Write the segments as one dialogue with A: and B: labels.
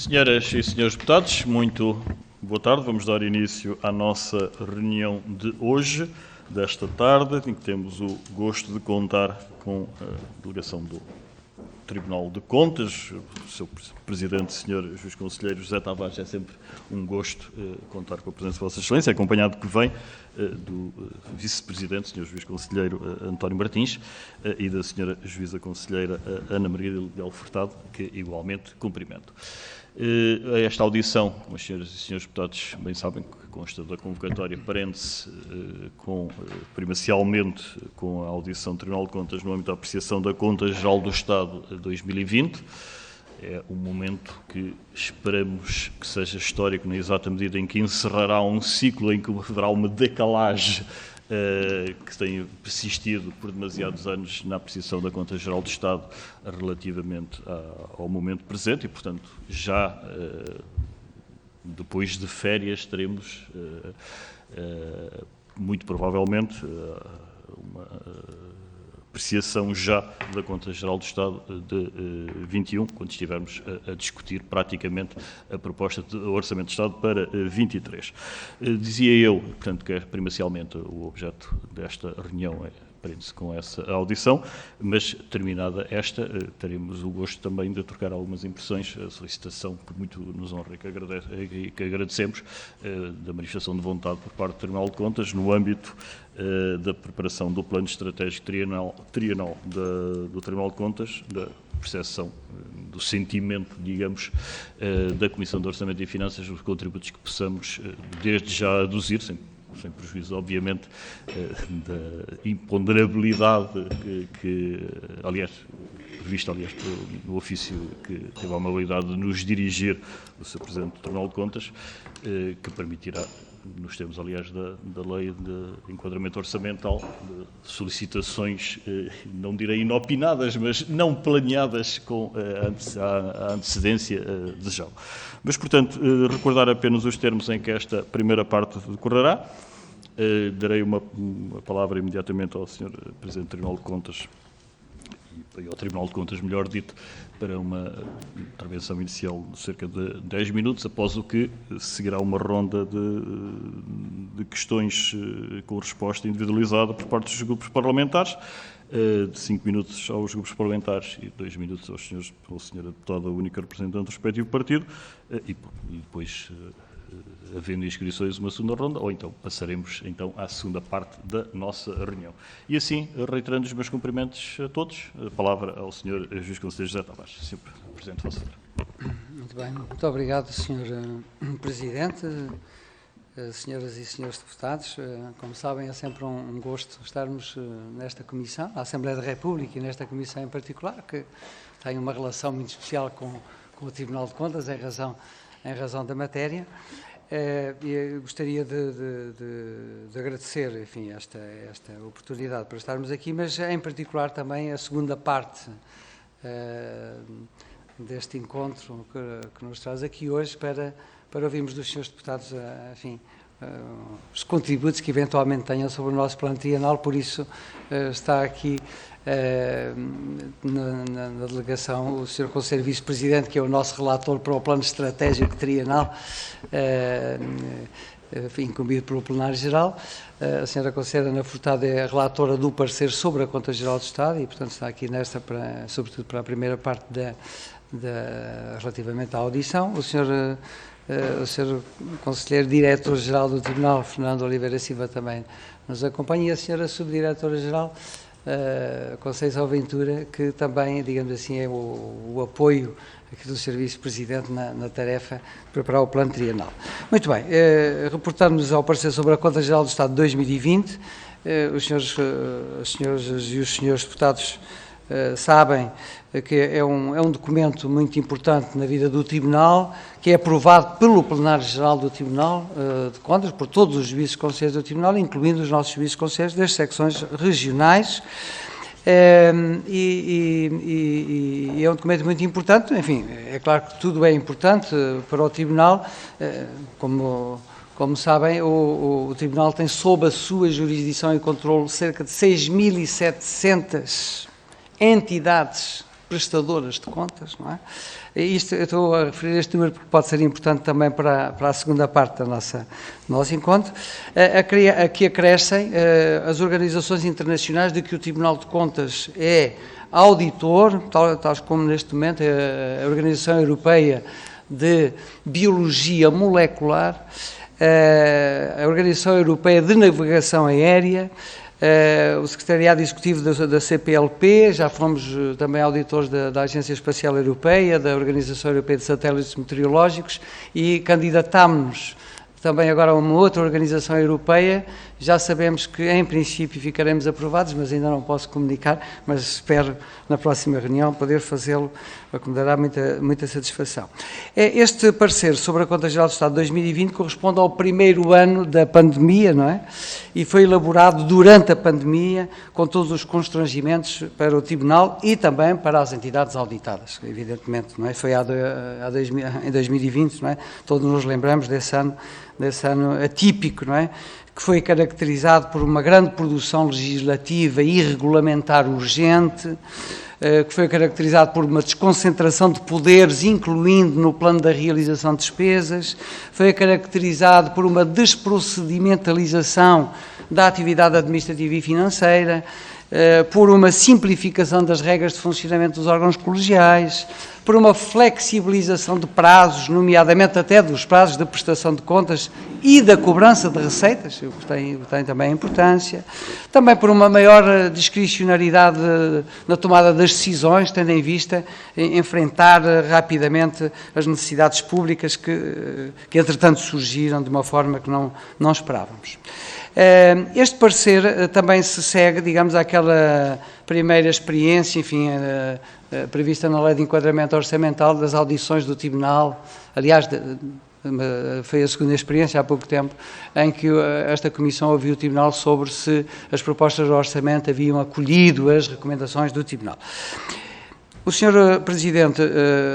A: Senhoras e senhores deputados, muito boa tarde. Vamos dar início à nossa reunião de hoje, desta tarde, em que temos o gosto de contar com a delegação do Tribunal de Contas, o seu Presidente, Sr. Juiz Conselheiro José Tavares. É sempre um gosto contar com a presença de Vossa Excelência, acompanhado que vem do Vice-Presidente, Sr. Juiz Conselheiro António Martins, e da Sra. Juíza Conselheira Ana Maria Leal Furtado, que igualmente cumprimento. Esta audição, como as senhoras e senhores deputados bem sabem, que consta da convocatória, prende-se primacialmente com a audição do Tribunal de Contas no âmbito da apreciação da Conta Geral do Estado 2020. É um momento que esperamos que seja histórico, na exata medida em que encerrará um ciclo em que haverá uma decalagem que tem persistido por demasiados anos na apreciação da Conta Geral do Estado relativamente ao momento presente e, portanto, já depois de férias teremos, muito provavelmente, uma apreciação já da Conta Geral do Estado de 21, quando estivermos a discutir praticamente a proposta de Orçamento de Estado para 23. Dizia eu, portanto, que é primacialmente o objeto desta reunião prende-se com essa audição, mas terminada esta, teremos o gosto também de trocar algumas impressões, a solicitação que muito nos honra e que agradecemos, da manifestação de vontade por parte do Tribunal de Contas no âmbito da preparação do plano estratégico trienal do Tribunal de Contas, da percepção, do sentimento, digamos, da Comissão de Orçamento e Finanças, dos contributos que possamos desde já aduzir, sem prejuízo, obviamente, da imponderabilidade que aliás, previsto, no ofício que teve a amabilidade de nos dirigir o Sr. Presidente do Tribunal de Contas, que permitirá, nos termos, aliás, da Lei de Enquadramento Orçamental, de solicitações, não direi inopinadas, mas não planeadas com a antecedência desejada. Mas, portanto, recordar apenas os termos em que esta primeira parte decorrerá. Darei uma palavra imediatamente ao Sr. Presidente do Tribunal de Contas, e ao Tribunal de Contas, melhor dito, para uma intervenção inicial de cerca de 10 minutos, após o que seguirá uma ronda de questões com resposta individualizada por parte dos grupos parlamentares, de 5 minutos aos grupos parlamentares e 2 minutos ao senhora deputada única representante do respectivo partido, e depois, havendo inscrições, uma segunda ronda, ou então passaremos à segunda parte da nossa reunião. E assim, reiterando os meus cumprimentos a todos, a palavra ao Sr. Juiz Conselheiro José Tavares. Sr. Presidente, faça favor.
B: Muito bem, muito obrigado, Sr. Presidente, senhoras e senhores deputados. Como sabem, é sempre um gosto estarmos nesta Comissão, na Assembleia da República e nesta Comissão em particular, que tem uma relação muito especial com o Tribunal de Contas, em razão da matéria. Eu gostaria de agradecer, enfim, esta oportunidade para estarmos aqui, mas em particular também a segunda parte deste encontro que nos traz aqui hoje para ouvirmos dos senhores deputados, enfim, os contributos que eventualmente tenham sobre o nosso plano trienal. Por isso está aqui na delegação o Sr. Conselheiro Vice-Presidente, que é o nosso relator para o plano estratégico trienal, incumbido pelo Plenário Geral. A Sra. Conselheira Ana Furtado é a relatora do parecer sobre a Conta Geral do Estado e, portanto, está aqui sobretudo para a primeira parte relativamente à audição. O Sr. Conselheiro Diretor-Geral do Tribunal, Fernando Oliveira Silva, também nos acompanha, e a Sra. Subdiretora-Geral, Conceição Ventura, que também, digamos assim, é o apoio aqui do Serviço Presidente na tarefa de preparar o plano trienal. Muito bem, reportando-nos ao parecer sobre a Conta Geral do Estado de 2020, as senhoras e os senhores deputados sabem que é um documento muito importante na vida do Tribunal, que é aprovado pelo Plenário Geral do Tribunal de Contas, por todos os juízes conselheiros do Tribunal, incluindo os nossos juízes conselheiros das secções regionais, e é um documento muito importante. Enfim, é claro que tudo é importante para o Tribunal. Como sabem, o Tribunal tem sob a sua jurisdição e controle cerca de 6.700 entidades prestadoras de contas, não é? E isto, eu estou a referir este número porque pode ser importante também para a segunda parte do nosso encontro. Aqui acrescem as organizações internacionais de que o Tribunal de Contas é auditor, tal como neste momento a Organização Europeia de Biologia Molecular, a Organização Europeia de Navegação Aérea, o Secretariado Executivo da CPLP, já fomos também auditores da Agência Espacial Europeia, da Organização Europeia de Satélites Meteorológicos e candidatámos-nos também agora a uma outra organização europeia. Já sabemos que em princípio ficaremos aprovados, mas ainda não posso comunicar, mas espero na próxima reunião poder fazê-lo, o que me dará muita satisfação. Este parecer sobre a Conta Geral do Estado de 2020 corresponde ao primeiro ano da pandemia, não é? E foi elaborado durante a pandemia, com todos os constrangimentos para o Tribunal e também para as entidades auditadas, evidentemente, não é? Foi em 2020, não é? Todos nos lembramos desse ano atípico, não é? Que foi caracterizado por uma grande produção legislativa e regulamentar urgente, que foi caracterizado por uma desconcentração de poderes, incluindo no plano da realização de despesas, foi caracterizado por uma desprocedimentalização da atividade administrativa e financeira, por uma simplificação das regras de funcionamento dos órgãos colegiais, por uma flexibilização de prazos, nomeadamente até dos prazos de prestação de contas e da cobrança de receitas, o que tem também importância, também por uma maior discricionariedade na tomada das decisões, tendo em vista enfrentar rapidamente as necessidades públicas que entretanto surgiram de uma forma que não esperávamos. Este parecer também se segue, digamos, àquela primeira experiência, enfim, prevista na Lei de Enquadramento Orçamental das audições do Tribunal. Aliás, foi a segunda experiência há pouco tempo em que esta Comissão ouviu o Tribunal sobre se as propostas de orçamento haviam acolhido as recomendações do Tribunal. O Sr. Presidente,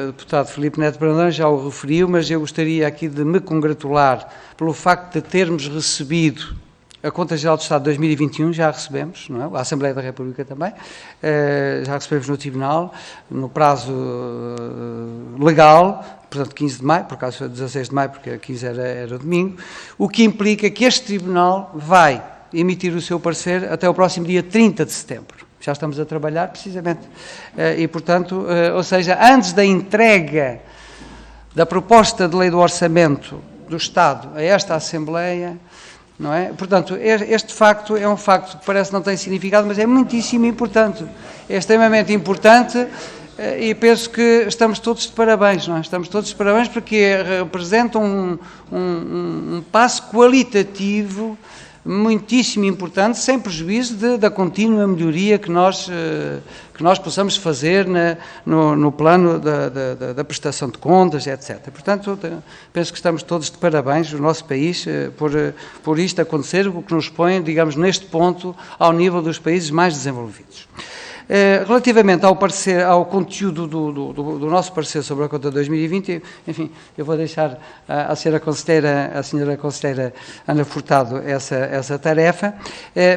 B: deputado Filipe Neto Brandão, já o referiu, mas eu gostaria aqui de me congratular pelo facto de termos recebido a Conta Geral do Estado de 2021, já a recebemos, não é? A Assembleia da República também, já recebemos no Tribunal, no prazo legal, portanto 15 de maio, por acaso foi 16 de maio, porque a 15 era domingo, o que implica que este Tribunal vai emitir o seu parecer até o próximo dia 30 de setembro. Já estamos a trabalhar, precisamente. E, portanto, ou seja, antes da entrega da proposta de lei do orçamento do Estado a esta Assembleia, não é? Portanto, este facto é um facto que parece que não tem significado, mas é muitíssimo importante. É extremamente importante e penso que estamos todos de parabéns, não é? Estamos todos de parabéns porque representa um passo qualitativo muitíssimo importante, sem prejuízo da contínua melhoria que nós possamos fazer no plano da prestação de contas, etc. Portanto, penso que estamos todos de parabéns, o nosso país, por isto acontecer, o que nos põe, digamos, neste ponto, ao nível dos países mais desenvolvidos. Relativamente ao conteúdo do nosso parecer sobre a conta de 2020, enfim, eu vou deixar à senhora Conselheira Ana Furtado essa tarefa,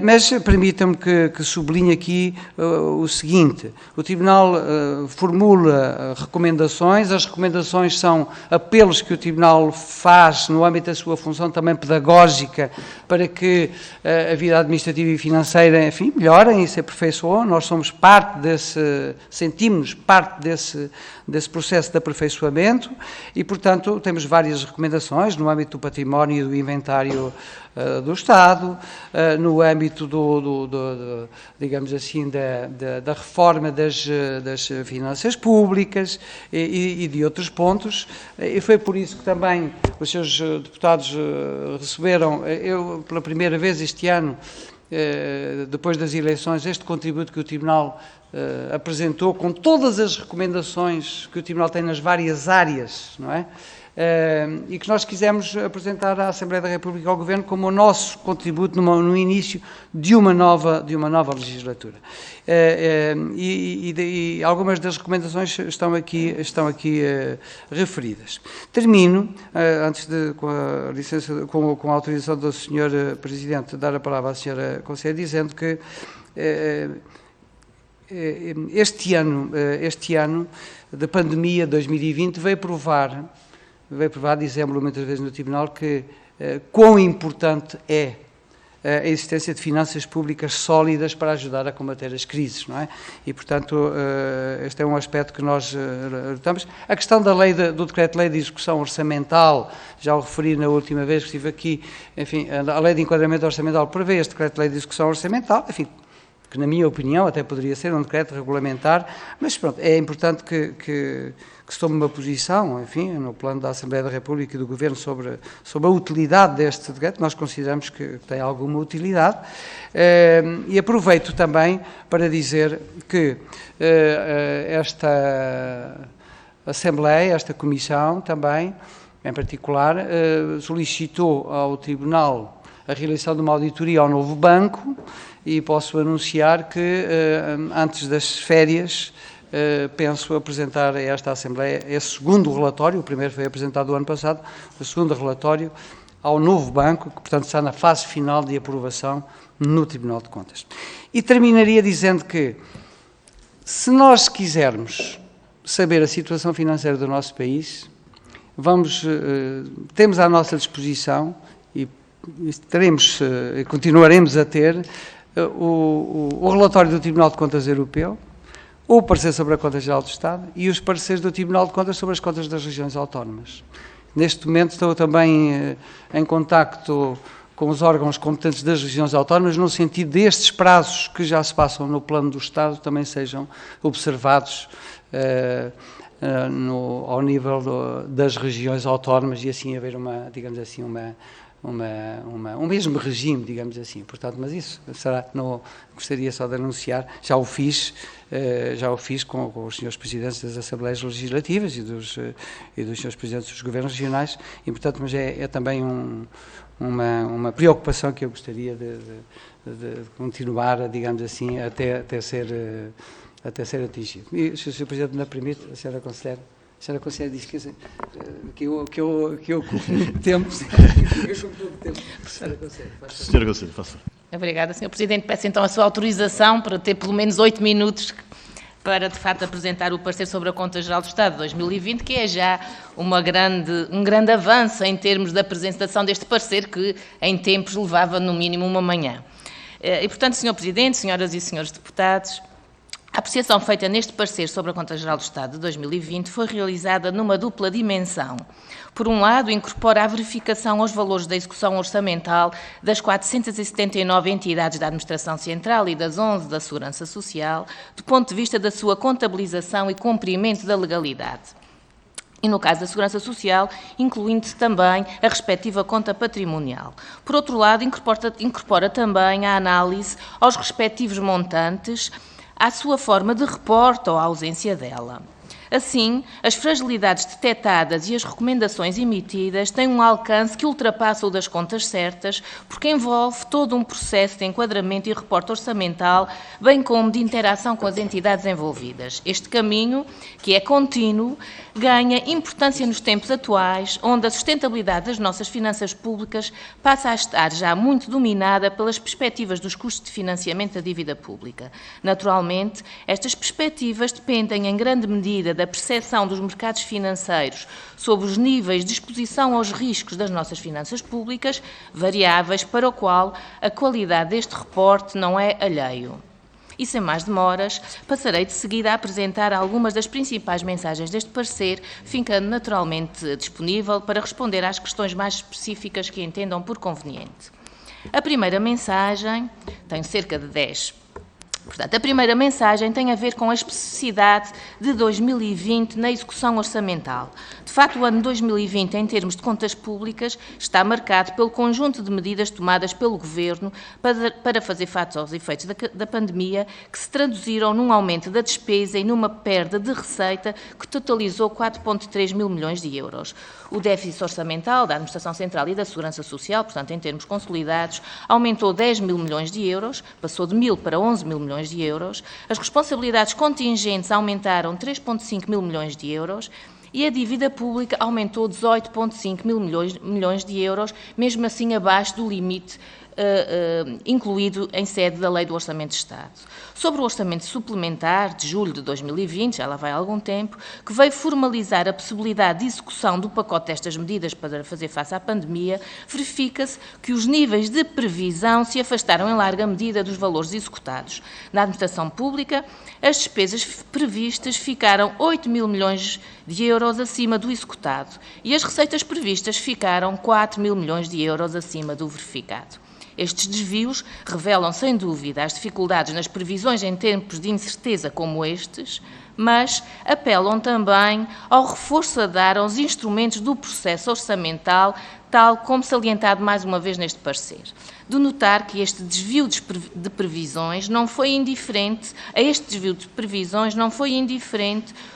B: mas permitam-me que sublinhe aqui o seguinte: o Tribunal formula recomendações, as recomendações são apelos que o Tribunal faz no âmbito da sua função também pedagógica para que a vida administrativa e financeira, enfim, melhorem e se aperfeiçoem. Nós somos sentimos-nos parte desse processo de aperfeiçoamento e, portanto, temos várias recomendações no âmbito do património e do inventário do Estado, no âmbito digamos assim, da reforma das finanças públicas e de outros pontos, e foi por isso que também os seus deputados receberam, eu pela primeira vez este ano, depois das eleições, este contributo que o Tribunal apresentou com todas as recomendações que o Tribunal tem nas várias áreas, não é? E que nós quisemos apresentar à Assembleia da República e ao Governo como o nosso contributo no início de uma nova legislatura. E algumas das recomendações estão aqui referidas. Termino, antes de, com a autorização do Sr. Presidente, dar a palavra à Sra. Conselheira, dizendo que este ano da pandemia, 2020, veio provar, dizemos muitas vezes no Tribunal, que quão importante é a existência de finanças públicas sólidas para ajudar a combater as crises, não é? E, portanto, este é um aspecto que nós adotamos. A questão da lei, do decreto-lei de execução orçamental, já o referi na última vez que estive aqui, enfim, a lei de enquadramento orçamental prevê este decreto-lei de execução orçamental, enfim, que na minha opinião até poderia ser um decreto regulamentar, mas pronto, é importante que se tome uma posição, enfim, no plano da Assembleia da República e do Governo sobre a utilidade deste decreto. Nós consideramos que tem alguma utilidade, e aproveito também para dizer que esta Assembleia, esta Comissão também, em particular, solicitou ao Tribunal a realização de uma auditoria ao novo banco, e posso anunciar que antes das férias penso apresentar a esta Assembleia esse segundo relatório. O primeiro foi apresentado o ano passado, o segundo relatório ao novo banco, que portanto está na fase final de aprovação no Tribunal de Contas. E terminaria dizendo que, se nós quisermos saber a situação financeira do nosso país, temos à nossa disposição, e continuaremos a ter, o relatório do Tribunal de Contas Europeu, o parecer sobre a Conta Geral do Estado e os pareceres do Tribunal de Contas sobre as contas das regiões autónomas. Neste momento estou também em contacto com os órgãos competentes das regiões autónomas, no sentido destes prazos que já se passam no plano do Estado também sejam observados ao nível das regiões autónomas, e assim haver digamos assim, um mesmo regime, digamos assim. Portanto, mas isso será, não gostaria só de anunciar, já o fiz com os senhores presidentes das Assembleias Legislativas e dos senhores presidentes dos governos regionais, e portanto, mas é também uma preocupação que eu gostaria de continuar, digamos assim, até ser atingido. E, se o Sr. Presidente me permite, a senhora Conselheira diz que eu ocupo muito tempo. Senhora
A: Conselheira, faça.
C: Obrigada, Sr. Presidente. Peço então a sua autorização para ter pelo menos 8 minutos para, de facto, apresentar o parecer sobre a Conta Geral do Estado de 2020, que é já um grande avanço em termos da apresentação deste parecer, que em tempos levava no mínimo uma manhã. E, portanto, Sr. Presidente, senhoras e senhores deputados, a apreciação feita neste parecer sobre a Conta Geral do Estado de 2020 foi realizada numa dupla dimensão. Por um lado, incorpora a verificação aos valores da execução orçamental das 479 entidades da Administração Central e das 11 da Segurança Social, do ponto de vista da sua contabilização e cumprimento da legalidade. E, no caso da Segurança Social, incluindo-se também a respectiva conta patrimonial. Por outro lado, incorpora também a análise aos respectivos montantes, à sua forma de reporte ou à ausência dela. Assim, as fragilidades detectadas e as recomendações emitidas têm um alcance que ultrapassa o das contas certas, porque envolve todo um processo de enquadramento e reporte orçamental, bem como de interação com as entidades envolvidas. Este caminho, que é contínuo, ganha importância nos tempos atuais, onde a sustentabilidade das nossas finanças públicas passa a estar já muito dominada pelas perspectivas dos custos de financiamento da dívida pública. Naturalmente, estas perspectivas dependem em grande medida da percepção dos mercados financeiros sobre os níveis de exposição aos riscos das nossas finanças públicas, variáveis para o qual a qualidade deste reporte não é alheio. E, sem mais demoras, passarei de seguida a apresentar algumas das principais mensagens deste parecer, ficando naturalmente disponível para responder às questões mais específicas que entendam por conveniente. A primeira mensagem, tem cerca de 10. Portanto, a primeira mensagem tem a ver com a especificidade de 2020 na execução orçamental. De facto, o ano 2020, em termos de contas públicas, está marcado pelo conjunto de medidas tomadas pelo Governo para fazer face aos efeitos da pandemia, que se traduziram num aumento da despesa e numa perda de receita que totalizou 4,3 mil milhões de euros. O déficit orçamental da Administração Central e da Segurança Social, portanto, em termos consolidados, aumentou 10 mil milhões de euros, passou de 1.000 para 11 mil milhões de euros. As responsabilidades contingentes aumentaram 3,5 mil milhões de euros e a dívida pública aumentou 18,5 mil milhões de euros, mesmo assim abaixo do limite incluído em sede da Lei do Orçamento de Estado. Sobre o Orçamento Suplementar de julho de 2020, já lá vai há algum tempo, que veio formalizar a possibilidade de execução do pacote destas medidas para fazer face à pandemia, verifica-se que os níveis de previsão se afastaram em larga medida dos valores executados. Na administração pública, as despesas previstas ficaram 8 mil milhões de euros acima do executado e as receitas previstas ficaram 4 mil milhões de euros acima do verificado. Estes desvios revelam, sem dúvida, as dificuldades nas previsões em tempos de incerteza como estes, mas apelam também ao reforço a dar aos instrumentos do processo orçamental, tal como salientado mais uma vez neste parecer. De notar que este desvio de previsões não foi indiferente,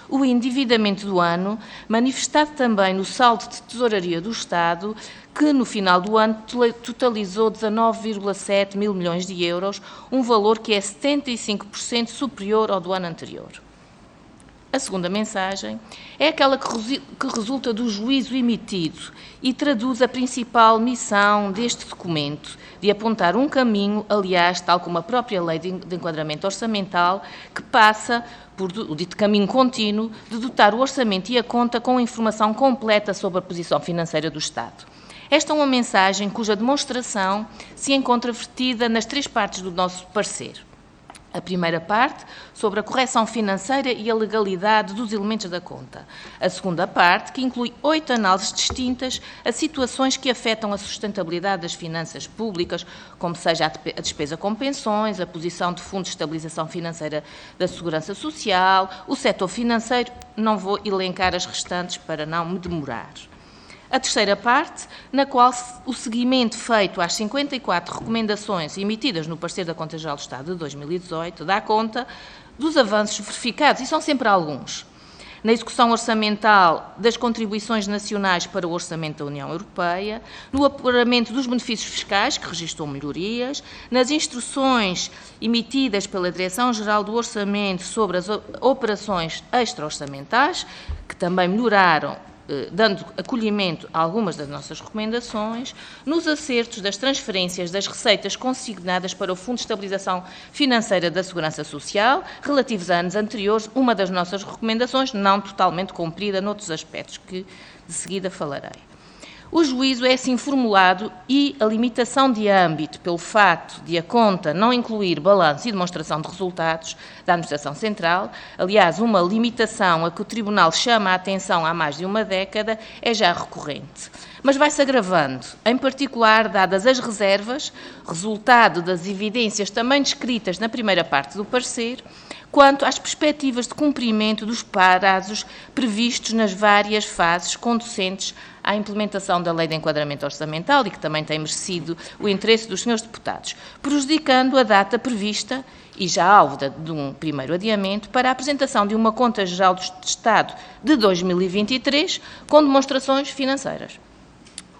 C: o endividamento do ano, manifestado também no saldo de tesouraria do Estado, que no final do ano totalizou 19,7 mil milhões de euros, um valor que é 75% superior ao do ano anterior. A segunda mensagem é aquela que resulta do juízo emitido e traduz a principal missão deste documento, de apontar um caminho, aliás, tal como a própria Lei de Enquadramento Orçamental, que passa por o dito caminho contínuo de dotar o orçamento e a conta com informação completa sobre a posição financeira do Estado. Esta é uma mensagem cuja demonstração se encontra vertida nas 3 partes do nosso parecer. A primeira parte, sobre a correção financeira e a legalidade dos elementos da conta. A segunda parte, que inclui 8 análises distintas a situações que afetam a sustentabilidade das finanças públicas, como seja a despesa com pensões, a posição de fundos de estabilização financeira da Segurança Social, o setor financeiro. Não vou elencar as restantes para não me demorar. A terceira parte, na qual o seguimento feito às 54 recomendações emitidas no parecer da Conta-Geral do Estado de 2018 dá conta dos avanços verificados, e são sempre alguns, na execução orçamental das contribuições nacionais para o orçamento da União Europeia, no apuramento dos benefícios fiscais, que registrou melhorias, nas instruções emitidas pela Direção-Geral do Orçamento sobre as operações extra-orçamentais, que também melhoraram, dando acolhimento a algumas das nossas recomendações, nos acertos das transferências das receitas consignadas para o Fundo de Estabilização Financeira da Segurança Social, relativos a anos anteriores, uma das nossas recomendações, não totalmente cumprida noutros aspectos, que de seguida falarei. O juízo é assim formulado e a limitação de âmbito pelo facto de a conta não incluir balanço e demonstração de resultados da Administração Central, aliás, uma limitação a que o Tribunal chama a atenção há mais de uma década, é já recorrente. Mas vai-se agravando, em particular dadas as reservas, resultado das evidências também descritas na primeira parte do parecer, quanto às perspectivas de cumprimento dos prazos previstos nas várias fases conducentes à implementação da Lei de Enquadramento Orçamental e que também tem merecido o interesse dos senhores deputados, prejudicando a data prevista e já alvo de um primeiro adiamento para a apresentação de uma Conta Geral do Estado de 2023 com demonstrações financeiras.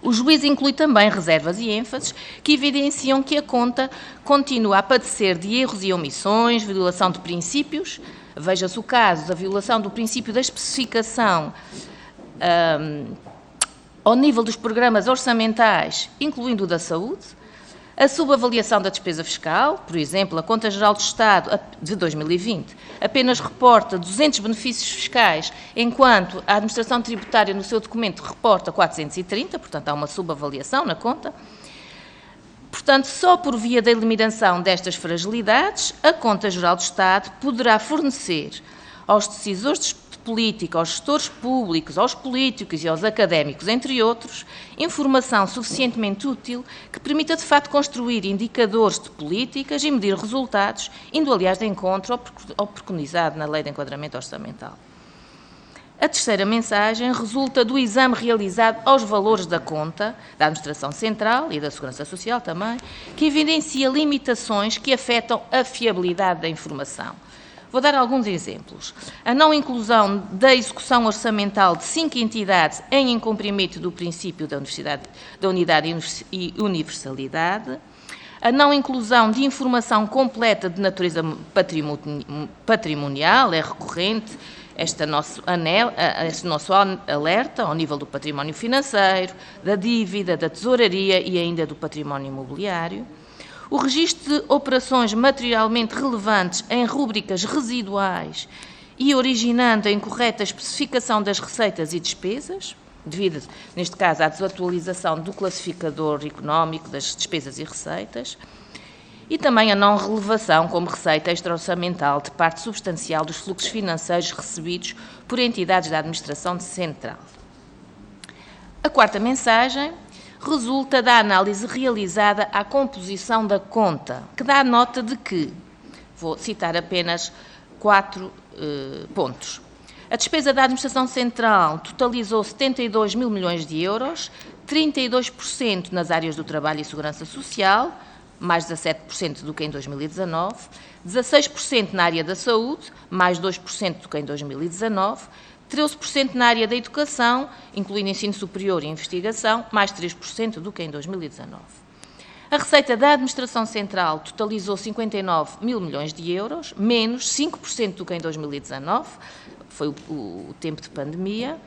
C: O juízo inclui também reservas e ênfases que evidenciam que a conta continua a padecer de erros e omissões, violação de princípios, veja-se o caso da violação do princípio da especificação ao nível dos programas orçamentais, incluindo o da saúde, a subavaliação da despesa fiscal, por exemplo, a Conta Geral do Estado de 2020 apenas reporta 200 benefícios fiscais, enquanto a Administração Tributária no seu documento reporta 430, portanto há uma subavaliação na conta. Portanto, só por via da eliminação destas fragilidades, a Conta Geral do Estado poderá fornecer aos decisores de política, aos gestores públicos, aos políticos e aos académicos, entre outros, informação suficientemente útil que permita, de facto, construir indicadores de políticas e medir resultados, indo, aliás, de encontro ao preconizado na Lei de Enquadramento Orçamental. A terceira mensagem resulta do exame realizado aos valores da conta, da Administração Central e da Segurança Social também, que evidencia limitações que afetam a fiabilidade da informação. Vou dar alguns exemplos. A não inclusão da execução orçamental de 5 entidades em incumprimento do princípio da unidade e universalidade, a não inclusão de informação completa de natureza patrimonial, é recorrente, este nosso alerta ao nível do património financeiro, da dívida, da tesouraria e ainda do património imobiliário. O registro de operações materialmente relevantes em rúbricas residuais e originando a incorreta especificação das receitas e despesas, devido, neste caso, à desatualização do classificador económico das despesas e receitas, e também a não relevação como receita extra-orçamental de parte substancial dos fluxos financeiros recebidos por entidades da administração central. A quarta mensagem resulta da análise realizada à composição da conta, que dá nota de que, vou citar apenas 4 pontos. A despesa da administração central totalizou 72 mil milhões de euros, 32% nas áreas do trabalho e segurança social, mais 17% do que em 2019, 16% na área da saúde, mais 2% do que em 2019, 13% na área da educação, incluindo ensino superior e investigação, mais 3% do que em 2019. A receita da administração central totalizou 59 mil milhões de euros, menos 5% do que em 2019, foi o tempo de pandemia.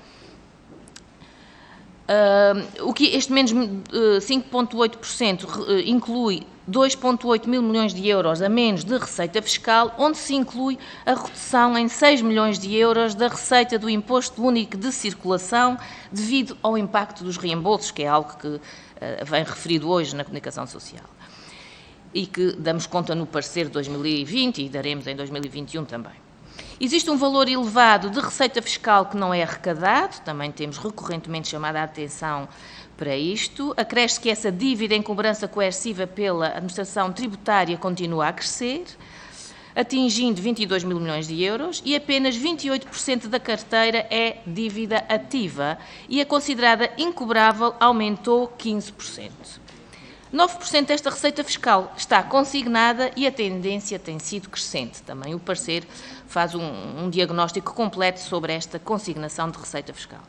C: Este menos 5,8% inclui 2,8 mil milhões de euros a menos de receita fiscal, onde se inclui a redução em 6 milhões de euros da receita do Imposto Único de Circulação, devido ao impacto dos reembolsos, que é algo que vem referido hoje na comunicação social, e que damos conta no parecer de 2020 e daremos em 2021 também. Existe um valor elevado de receita fiscal que não é arrecadado, também temos recorrentemente chamado a atenção para isto. Acresce que essa dívida em cobrança coerciva pela administração tributária continua a crescer, atingindo 22 mil milhões de euros, e apenas 28% da carteira é dívida ativa, e a considerada incobrável aumentou 15%. 9% desta receita fiscal está consignada e a tendência tem sido crescente. Também o parecer faz um diagnóstico completo sobre esta consignação de receita fiscal.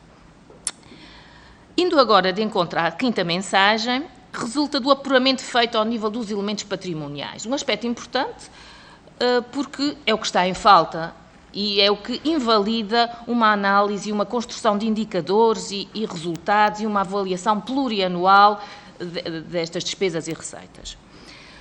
C: Indo agora de encontro à quinta mensagem, resulta do apuramento feito ao nível dos elementos patrimoniais. Um aspecto importante, porque é o que está em falta e é o que invalida uma análise e uma construção de indicadores e resultados e uma avaliação plurianual destas despesas e receitas.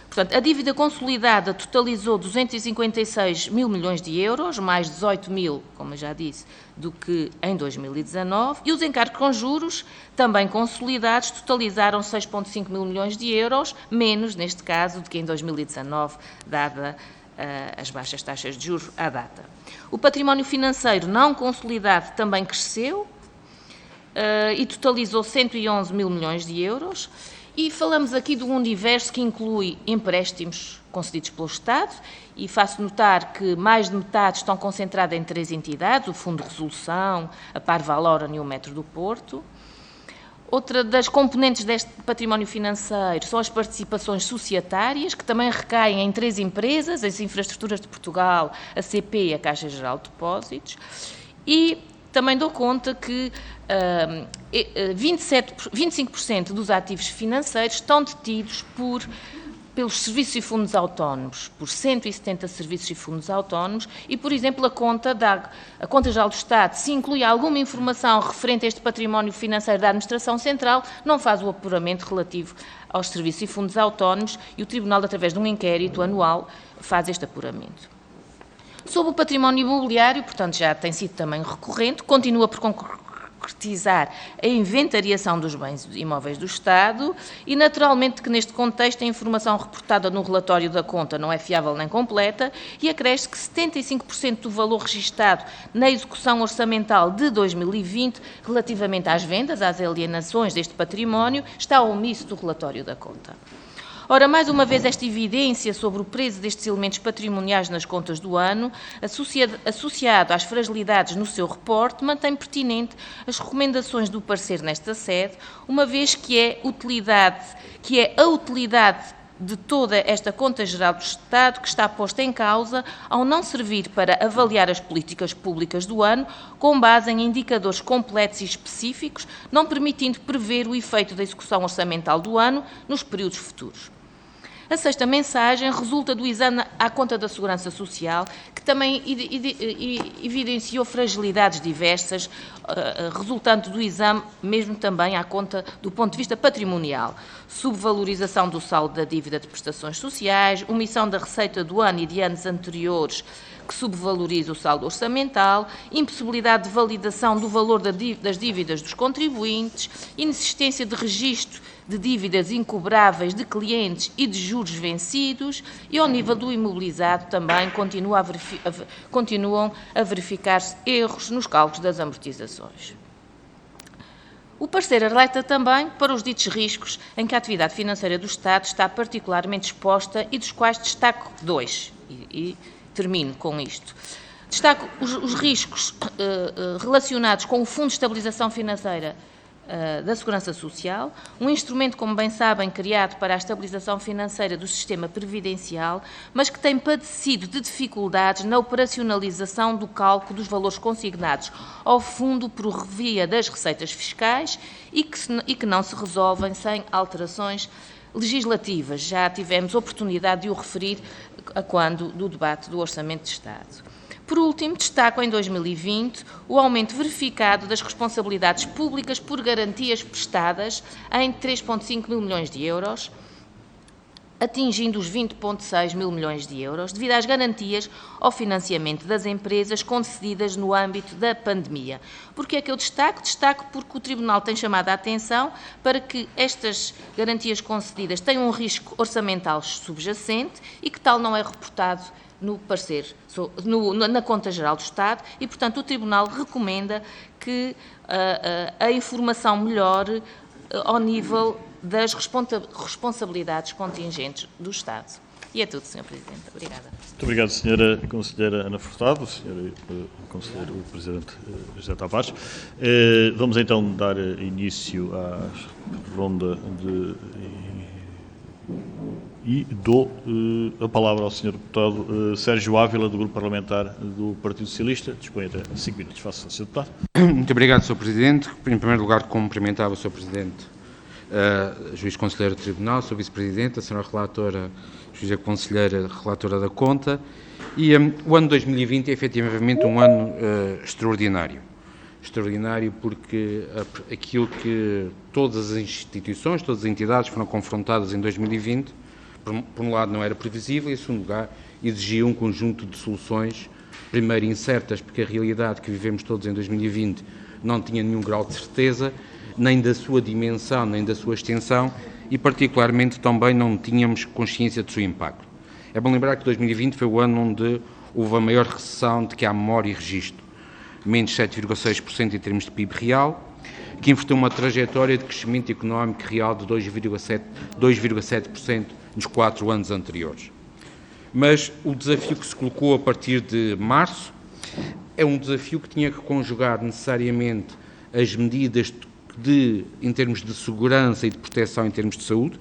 C: Portanto, a dívida consolidada totalizou 256 mil milhões de euros, mais 18 mil, como eu já disse, do que em 2019, e os encargos com juros, também consolidados, totalizaram 6,5 mil milhões de euros, menos, neste caso, do que em 2019, dada as baixas taxas de juros à data. O património financeiro não consolidado também cresceu e totalizou 111 mil milhões de euros, e falamos aqui de um universo que inclui empréstimos concedidos pelo Estado, e faço notar que mais de metade estão concentrados em 3 entidades, o Fundo de Resolução, a Parvalora e o Metro do Porto. Outra das componentes deste património financeiro são as participações societárias, que também recaem em 3 empresas, as Infraestruturas de Portugal, a CP e a Caixa Geral de Depósitos, e também dou conta que 25% dos ativos financeiros estão detidos pelos serviços e fundos autónomos, por 170 serviços e fundos autónomos, e, por exemplo, a Conta Geral do Estado, se inclui alguma informação referente a este património financeiro da Administração Central, não faz o apuramento relativo aos serviços e fundos autónomos, e o Tribunal, através de um inquérito anual, faz este apuramento. Sobre o património imobiliário, portanto, já tem sido também recorrente, continua por concretizar a inventariação dos bens imóveis do Estado e, naturalmente, que neste contexto a informação reportada no relatório da conta não é fiável nem completa, e acresce que 75% do valor registado na execução orçamental de 2020 relativamente às vendas, às alienações deste património, está omisso do relatório da conta. Ora, mais uma vez, esta evidência sobre o peso destes elementos patrimoniais nas contas do ano, associado às fragilidades no seu reporte, mantém pertinente as recomendações do parecer nesta sede, uma vez que é a utilidade de toda esta Conta Geral do Estado que está posta em causa ao não servir para avaliar as políticas públicas do ano com base em indicadores completos e específicos, não permitindo prever o efeito da execução orçamental do ano nos períodos futuros. A sexta mensagem resulta do exame à conta da Segurança Social, que também evidenciou fragilidades diversas, resultante do exame mesmo também à conta do ponto de vista patrimonial. Subvalorização do saldo da dívida de prestações sociais, omissão da receita do ano e de anos anteriores, que subvaloriza o saldo orçamental, impossibilidade de validação do valor das dívidas dos contribuintes, inexistência de registro de dívidas incobráveis de clientes e de juros vencidos, e ao nível do imobilizado também continuam a verificar-se erros nos cálculos das amortizações. O parecer alerta também para os ditos riscos em que a atividade financeira do Estado está particularmente exposta e dos quais destaco dois. Termino com isto. Destaco os riscos relacionados com o Fundo de Estabilização Financeira da Segurança Social, um instrumento, como bem sabem, criado para a estabilização financeira do sistema previdencial, mas que tem padecido de dificuldades na operacionalização do cálculo dos valores consignados ao fundo por via das receitas fiscais e que não se resolvem sem alterações legislativas. Já tivemos oportunidade de o referir quando do debate do Orçamento de Estado. Por último, destaco em 2020 o aumento verificado das responsabilidades públicas por garantias prestadas em 3,5 mil milhões de euros, atingindo os 20,6 mil milhões de euros, devido às garantias ao financiamento das empresas concedidas no âmbito da pandemia. Porquê é que eu destaco? Destaco porque o Tribunal tem chamado a atenção para que estas garantias concedidas tenham um risco orçamental subjacente e que tal não é reportado no parecer, na Conta Geral do Estado, e, portanto, o Tribunal recomenda que a informação melhore ao nível das responsabilidades contingentes do Estado. E é tudo, Sr. Presidente. Obrigada.
A: Muito obrigado, Sra. Conselheira Ana Furtado, Sr. Conselheiro Presidente José Tavares. Vamos então dar início à ronda e dou a palavra ao Sr. Deputado Sérgio Ávila, do Grupo Parlamentar do Partido Socialista. Dispõe até 5 minutos. Faça, Sr. Deputado.
D: Muito obrigado, Sr. Presidente. Em primeiro lugar, cumprimentava o Sr. Presidente, Juiz Conselheiro do Tribunal, Sr. Vice-Presidente, a Sra. Relatora, Juíza Conselheira Relatora da Conta. E o ano 2020 é efetivamente um ano extraordinário. Extraordinário porque aquilo que todas as instituições, todas as entidades foram confrontadas em 2020, por um lado não era previsível e, em segundo lugar, exigia um conjunto de soluções, primeiro incertas, porque a realidade que vivemos todos em 2020 não tinha nenhum grau de certeza, nem da sua dimensão, nem da sua extensão, e particularmente também não tínhamos consciência do seu impacto. É bom lembrar que 2020 foi o ano onde houve a maior recessão de que há memória e registro, menos 7,6% em termos de PIB real, que inverteu uma trajetória de crescimento económico real de 2,7% nos 4 anos anteriores. Mas o desafio que se colocou a partir de março é um desafio que tinha que conjugar necessariamente as medidas em termos de segurança e de proteção em termos de saúde,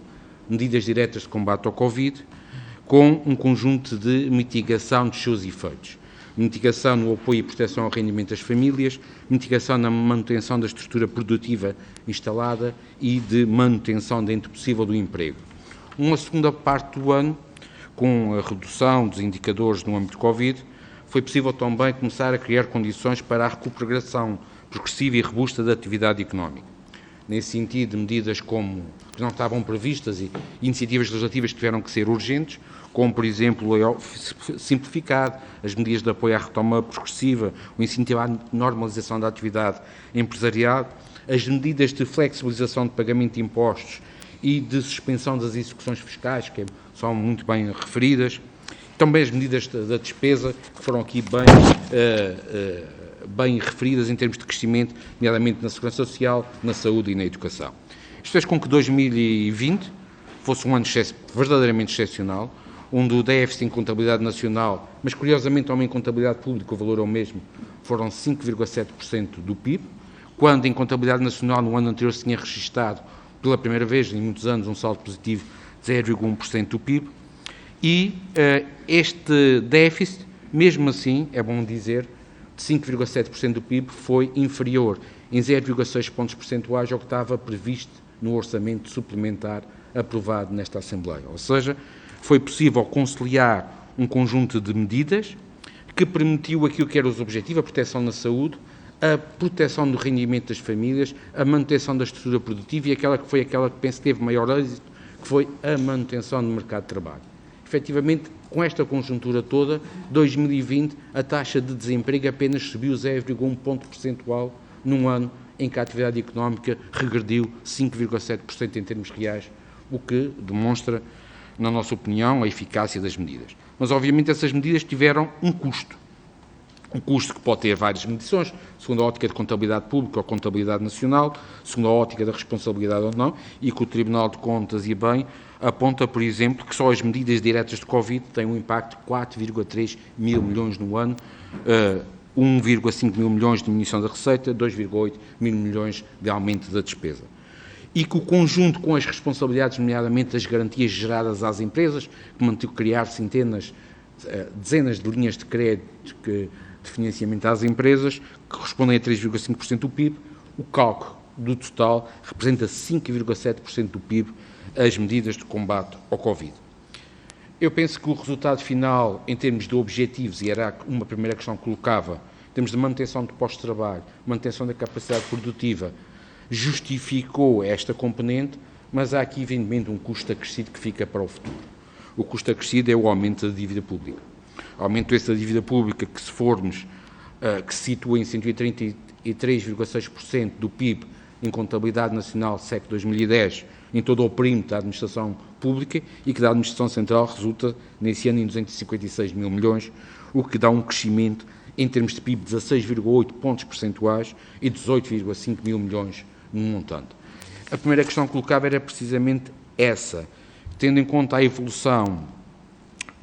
D: medidas diretas de combate ao Covid, com um conjunto de mitigação dos seus efeitos. Mitigação no apoio e proteção ao rendimento das famílias, mitigação na manutenção da estrutura produtiva instalada e de manutenção dentro do possível do emprego. Uma segunda parte do ano, com a redução dos indicadores no âmbito do Covid, foi possível também começar a criar condições para a recuperação progressiva e robusta da atividade económica. Nesse sentido, medidas como que não estavam previstas e iniciativas legislativas que tiveram que ser urgentes, como, por exemplo, simplificar as medidas de apoio à retoma progressiva, o incentivo à normalização da atividade empresarial, as medidas de flexibilização de pagamento de impostos e de suspensão das execuções fiscais, que são muito bem referidas, também as medidas da despesa, que foram aqui bem referidas em termos de crescimento, nomeadamente na segurança social, na saúde e na educação. Isto fez com que 2020 fosse um ano verdadeiramente excepcional, onde o déficit em contabilidade nacional, mas curiosamente também em contabilidade pública, o valor é o mesmo, foram 5,7% do PIB, quando em contabilidade nacional no ano anterior se tinha registado pela primeira vez em muitos anos um saldo positivo de 0,1% do PIB, e este déficit, mesmo assim, é bom dizer, de 5,7% do PIB foi inferior em 0,6 pontos percentuais ao que estava previsto no orçamento suplementar aprovado nesta Assembleia. Ou seja, foi possível conciliar um conjunto de medidas que permitiu aquilo que era os objetivos, a proteção na saúde, a proteção do rendimento das famílias, a manutenção da estrutura produtiva e aquela que penso que teve maior êxito, que foi a manutenção do mercado de trabalho. Efetivamente, com esta conjuntura toda, 2020, a taxa de desemprego apenas subiu 0,1 ponto percentual num ano em que a atividade económica regrediu 5,7% em termos reais, o que demonstra, na nossa opinião, a eficácia das medidas. Mas, obviamente, essas medidas tiveram um custo que pode ter várias medições, segundo a ótica de contabilidade pública ou contabilidade nacional, segundo a ótica da responsabilidade ou não, e que o Tribunal de Contas, e bem, aponta, por exemplo, que só as medidas diretas de Covid têm um impacto de 4,3 mil milhões no ano, 1,5 mil milhões de diminuição da receita, 2,8 mil milhões de aumento da despesa. E que o conjunto com as responsabilidades, nomeadamente as garantias geradas às empresas, que manteve criar dezenas de linhas de crédito de financiamento às empresas, que correspondem a 3,5% do PIB, o cálculo do total representa 5,7% do PIB, as medidas de combate ao Covid. Eu penso que o resultado final, em termos de objetivos, e era uma primeira questão que colocava, em termos de manutenção de postos de trabalho, manutenção da capacidade produtiva, justificou esta componente, mas há aqui, evidentemente, um custo acrescido que fica para o futuro. O custo acrescido é o aumento da dívida pública. O aumento dessa dívida pública, que se formos, que se situa em 133,6% do PIB em contabilidade nacional século 2010, em todo o perímetro da administração pública, e que da administração central resulta, nesse ano, em 256 mil milhões, o que dá um crescimento, em termos de PIB, de 16,8 pontos percentuais e 18,5 mil milhões no montante. A primeira questão que colocava era precisamente essa, tendo em conta a evolução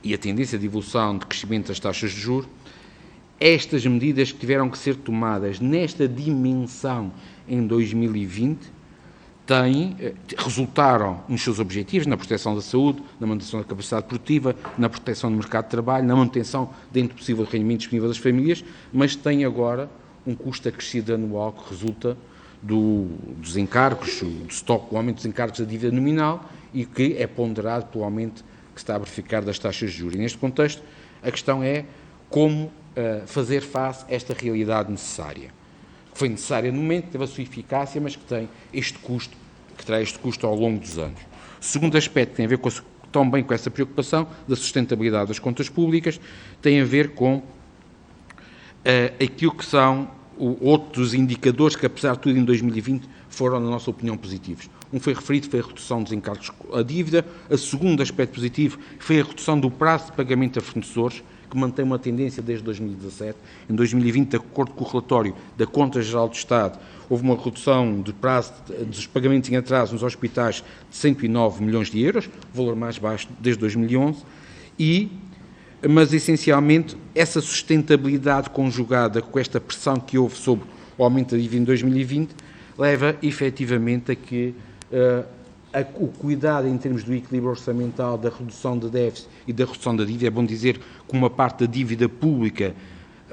D: e a tendência de evolução de crescimento das taxas de juros, estas medidas que tiveram que ser tomadas nesta dimensão em 2020 resultaram nos seus objetivos, na proteção da saúde, na manutenção da capacidade produtiva, na proteção do mercado de trabalho, na manutenção dentro do possível rendimento disponível das famílias, mas têm agora um custo acrescido anual que resulta dos encargos, do estoque, o aumento dos encargos da dívida nominal e que é ponderado pelo aumento que se está a verificar das taxas de juros. E neste contexto, a questão é como fazer face a esta realidade necessária. Foi necessária no momento, teve a sua eficácia, mas que tem este custo, que traz este custo ao longo dos anos. O segundo aspecto tem a ver também com essa preocupação da sustentabilidade das contas públicas, tem a ver com aquilo que são outros indicadores que, apesar de tudo, em 2020 foram, na nossa opinião, positivos. Um foi referido, foi a redução dos encargos à dívida. O segundo aspecto positivo foi a redução do prazo de pagamento a fornecedores, que mantém uma tendência desde 2017. Em 2020, de acordo com o relatório da Conta-Geral do Estado, houve uma redução de prazo dos pagamentos em atraso nos hospitais de 109 milhões de euros, valor mais baixo desde 2011, mas essencialmente essa sustentabilidade conjugada com esta pressão que houve sobre o aumento da dívida em 2020 leva efetivamente a que o cuidado em termos do equilíbrio orçamental, da redução de déficit e da redução da dívida, é bom dizer que uma parte da dívida pública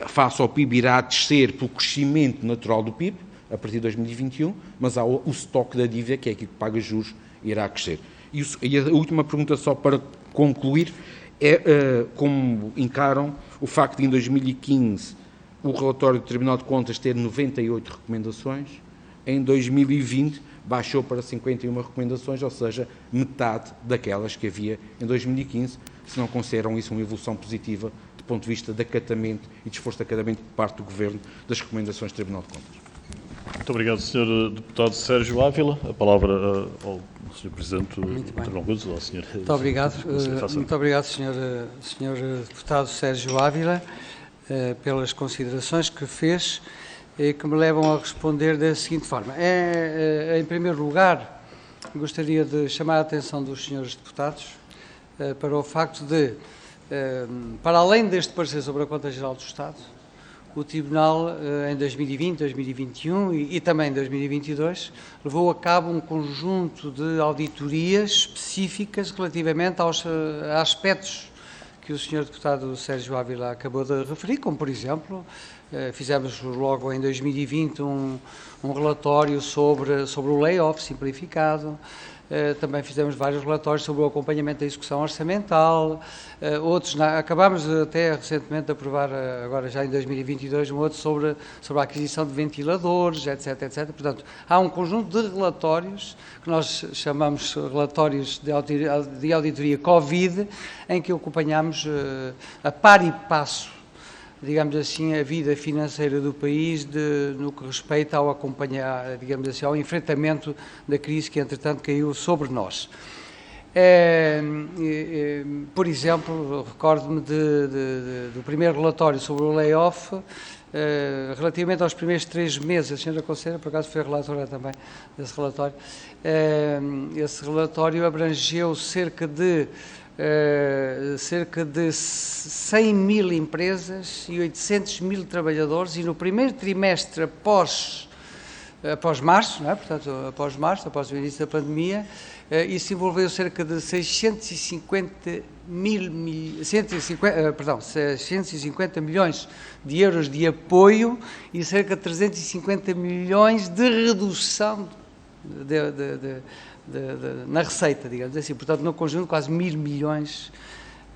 D: face ao PIB irá descer pelo crescimento natural do PIB, a partir de 2021, mas há o estoque da dívida, que é aquilo que paga juros, irá crescer. E a última pergunta, só para concluir, é como encaram o facto de, em 2015, o relatório do Tribunal de Contas ter 98 recomendações, em 2020 baixou para 51 recomendações, ou seja, metade daquelas que havia em 2015, se não consideram isso uma evolução positiva do ponto de vista de acatamento e de esforço de acatamento por parte do Governo das recomendações do Tribunal de Contas.
A: Muito obrigado, Sr. Deputado Sérgio Ávila. A palavra ao Sr. Presidente do Tribunal de Contas, ao Sr.
B: Muito obrigado, Sr. Deputado Sérgio Ávila, pelas considerações que fez e que me levam a responder da seguinte forma. Em primeiro lugar, gostaria de chamar a atenção dos senhores deputados para o facto de, para além deste parecer sobre a Conta Geral do Estado, o Tribunal, em 2020, 2021 e também em 2022, levou a cabo um conjunto de auditorias específicas relativamente aos aspectos que o Sr. Deputado Sérgio Ávila acabou de referir, como, por exemplo, fizemos logo em 2020 um relatório sobre o layoff simplificado, também fizemos vários relatórios sobre o acompanhamento da execução orçamental, outros, acabámos até recentemente de aprovar, agora já em 2022, um outro sobre a aquisição de ventiladores, etc, etc. Portanto, há um conjunto de relatórios, que nós chamamos relatórios de auditoria Covid, em que acompanhamos a par e passo, digamos assim, a vida financeira do país no que respeita ao acompanhar, digamos assim, ao enfrentamento da crise que, entretanto, caiu sobre nós. Por exemplo, recordo-me do primeiro relatório sobre o layoff, relativamente aos primeiros 3 meses, a senhora Conselheira, por acaso foi a relatora também desse relatório, esse relatório abrangeu cerca de 100 mil empresas e 800 mil trabalhadores, e no primeiro trimestre após março, não é? Portanto, após março, após o início da pandemia, isso envolveu cerca de 650 milhões de euros de apoio e cerca de 350 milhões de redução na receita, digamos assim. Portanto, no conjunto, quase 1.000 milhões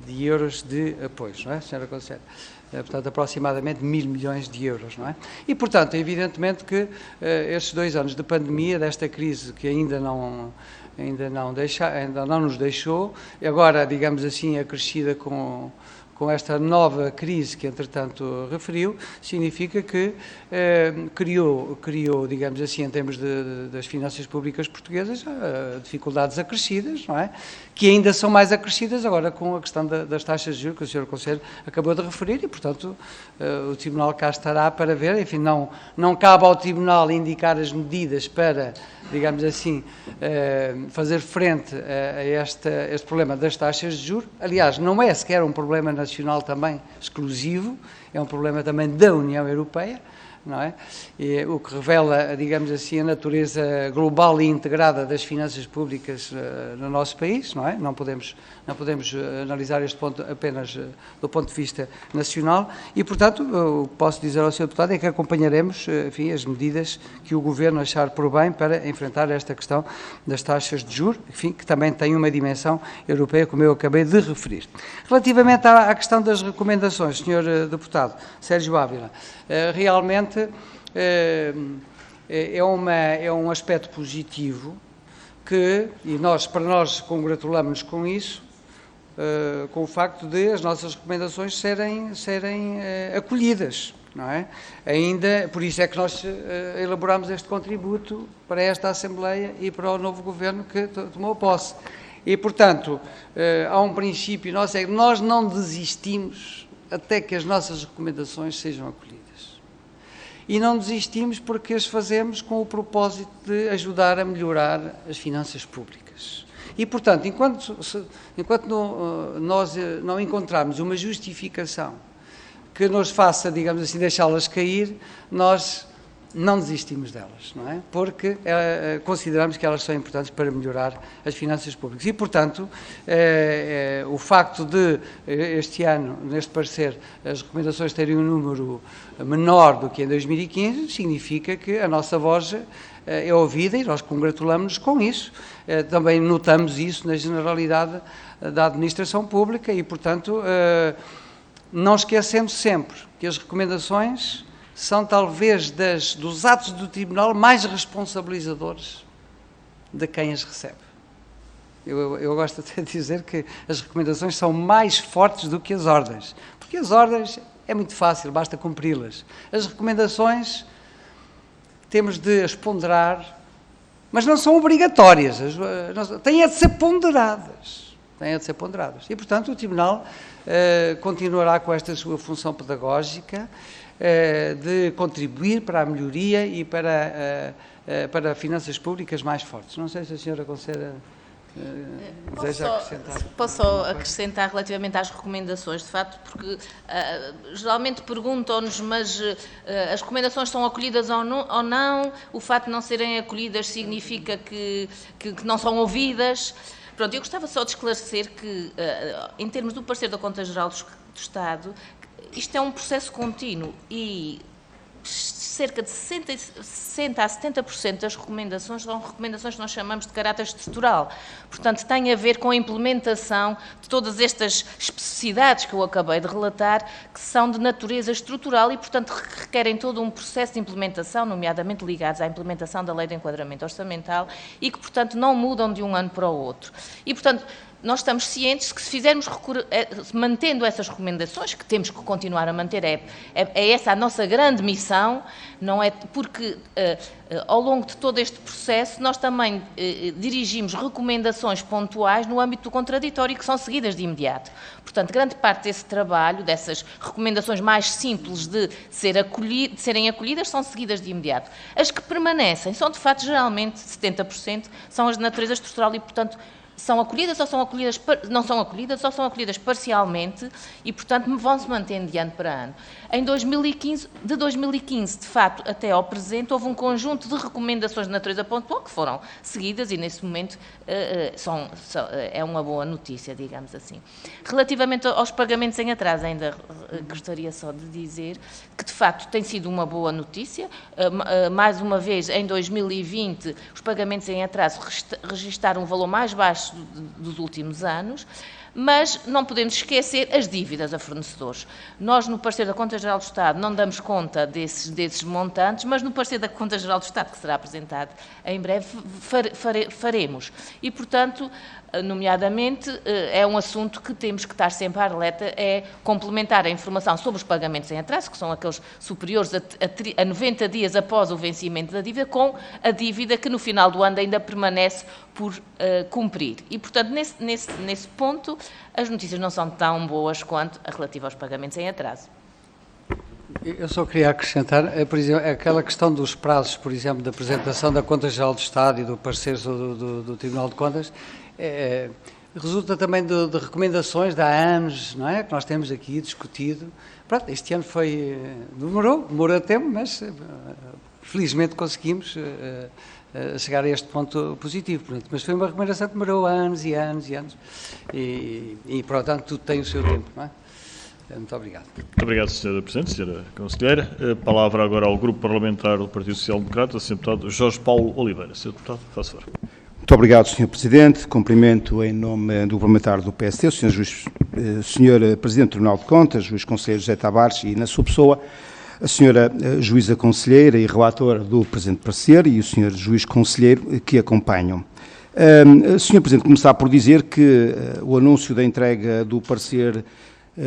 B: de euros de apoios, não é, senhora Conselheira? Portanto, aproximadamente 1.000 milhões de euros, não é? E, portanto, evidentemente que estes 2 anos de pandemia, desta crise que ainda não nos deixou, agora, digamos assim, acrescida com esta nova crise que, entretanto, referiu, significa que criou, digamos assim, em termos das finanças públicas portuguesas, dificuldades acrescidas, não é? Que ainda são mais acrescidas agora com a questão das taxas de juros, que o Sr. Conselheiro acabou de referir, e, portanto, o Tribunal cá estará para ver. Enfim, não cabe ao Tribunal indicar as medidas para, digamos assim, fazer frente a este problema das taxas de juros. Aliás, não é sequer um problema nacional também exclusivo, é um problema também da União Europeia, não é? E, o que revela, digamos assim, a natureza global e integrada das finanças públicas no nosso país, não é? Não podemos analisar este ponto apenas do ponto de vista nacional e, portanto, o que posso dizer ao Sr. Deputado é que acompanharemos, enfim, as medidas que o Governo achar por bem para enfrentar esta questão das taxas de juros, enfim, que também tem uma dimensão europeia, como eu acabei de referir. Relativamente à questão das recomendações, Sr. Deputado Sérgio Ávila, realmente é um aspecto positivo e para nós congratulamos-nos com isso, com o facto de as nossas recomendações serem acolhidas, não é? Ainda, por isso é que nós elaboramos este contributo para esta Assembleia e para o novo Governo que tomou posse. E, portanto, há um princípio nosso, é que nós não desistimos até que as nossas recomendações sejam acolhidas. E não desistimos porque as fazemos com o propósito de ajudar a melhorar as finanças públicas. E, portanto, enquanto nós não encontrarmos uma justificação que nos faça, digamos assim, deixá-las cair, nós não desistimos delas, não é? Porque consideramos que elas são importantes para melhorar as finanças públicas. E, portanto, o facto de, este ano, neste parecer, as recomendações terem um número menor do que em 2015, significa que a nossa voz é ouvida e nós congratulamos-nos com isso. Também notamos isso na generalidade da administração pública e, portanto, não esquecemos sempre que as recomendações são talvez dos atos do Tribunal mais responsabilizadores de quem as recebe. Eu gosto até de dizer que as recomendações são mais fortes do que as ordens, porque as ordens é muito fácil, basta cumpri-las. As recomendações temos de as ponderar, mas não são obrigatórias, têm de ser ponderadas. E, portanto, o Tribunal continuará com esta sua função pedagógica, de contribuir para a melhoria e para finanças públicas mais fortes. Não sei se a senhora Conselheira deseja acrescentar.
C: Posso só acrescentar relativamente às recomendações, de facto, porque geralmente perguntam-nos, mas as recomendações são acolhidas ou não? O facto de não serem acolhidas significa que não são ouvidas? Pronto, eu gostava só de esclarecer que, em termos do parecer da Conta-Geral do Estado, isto é um processo contínuo e cerca de 60% a 70% das recomendações são recomendações que nós chamamos de caráter estrutural. Portanto, tem a ver com a implementação de todas estas especificidades que eu acabei de relatar, que são de natureza estrutural e, portanto, requerem todo um processo de implementação, nomeadamente ligados à implementação da Lei de Enquadramento Orçamental e que, portanto, não mudam de um ano para o outro. E, portanto, nós estamos cientes que se fizermos, mantendo essas recomendações, que temos que continuar a manter, é essa a nossa grande missão, não é? Porque ao longo de todo este processo nós também dirigimos recomendações pontuais no âmbito do contraditório que são seguidas de imediato. Portanto, grande parte desse trabalho, dessas recomendações mais simples de serem acolhidas, são seguidas de imediato. As que permanecem são, de facto, geralmente 70%, são as de natureza estrutural e, portanto, são acolhidas ou são acolhidas, não são acolhidas ou são acolhidas parcialmente e, portanto, vão-se mantendo de ano para ano. Em 2015, de 2015, de facto, até ao presente, houve um conjunto de recomendações de natureza pontual que foram seguidas e, nesse momento, é uma boa notícia, digamos assim. Relativamente aos pagamentos em atraso, ainda gostaria só de dizer que, de facto, tem sido uma boa notícia. Mais uma vez, em 2020, os pagamentos em atraso registaram um valor mais baixo dos últimos anos, mas não podemos esquecer as dívidas a fornecedores. Nós, no parecer da Conta Geral do Estado, não damos conta desses montantes, mas no parecer da Conta Geral do Estado, que será apresentado em breve, faremos. E, portanto, nomeadamente, é um assunto que temos que estar sempre à alerta, é complementar a informação sobre os pagamentos em atraso, que são aqueles superiores a 90 dias após o vencimento da dívida, com a dívida que no final do ano ainda permanece por cumprir. E, portanto, nesse ponto, as notícias não são tão boas quanto a relativa aos pagamentos em atraso.
B: Eu só queria acrescentar, por exemplo, aquela questão dos prazos, por exemplo, da apresentação da Conta Geral do Estado e do parecer do Tribunal de Contas, resulta também de recomendações de há anos, não é? Que nós temos aqui discutido. Pronto, este ano demorou tempo, mas felizmente conseguimos chegar a este ponto positivo. Pronto. Mas foi uma recomendação que demorou anos e anos e anos e portanto, tudo tem o seu tempo, não é? Muito obrigado.
A: Muito obrigado, Sra. Presidente, Sra. Conselheira. A palavra agora ao Grupo Parlamentar do Partido Social Democrata, Sr. Deputado Jorge Paulo Oliveira. Sr. Deputado, faça favor.
E: Muito obrigado, Sr. Presidente. Cumprimento em nome do parlamentar do PSD, o Sr. Presidente do Tribunal de Contas, Juiz Conselheiro José Tavares e, na sua pessoa, a Sra. Juíza Conselheira e relatora do presente parecer e o Sr. Juiz Conselheiro que acompanham. Sr. Presidente, começar por dizer que o anúncio da entrega do parecer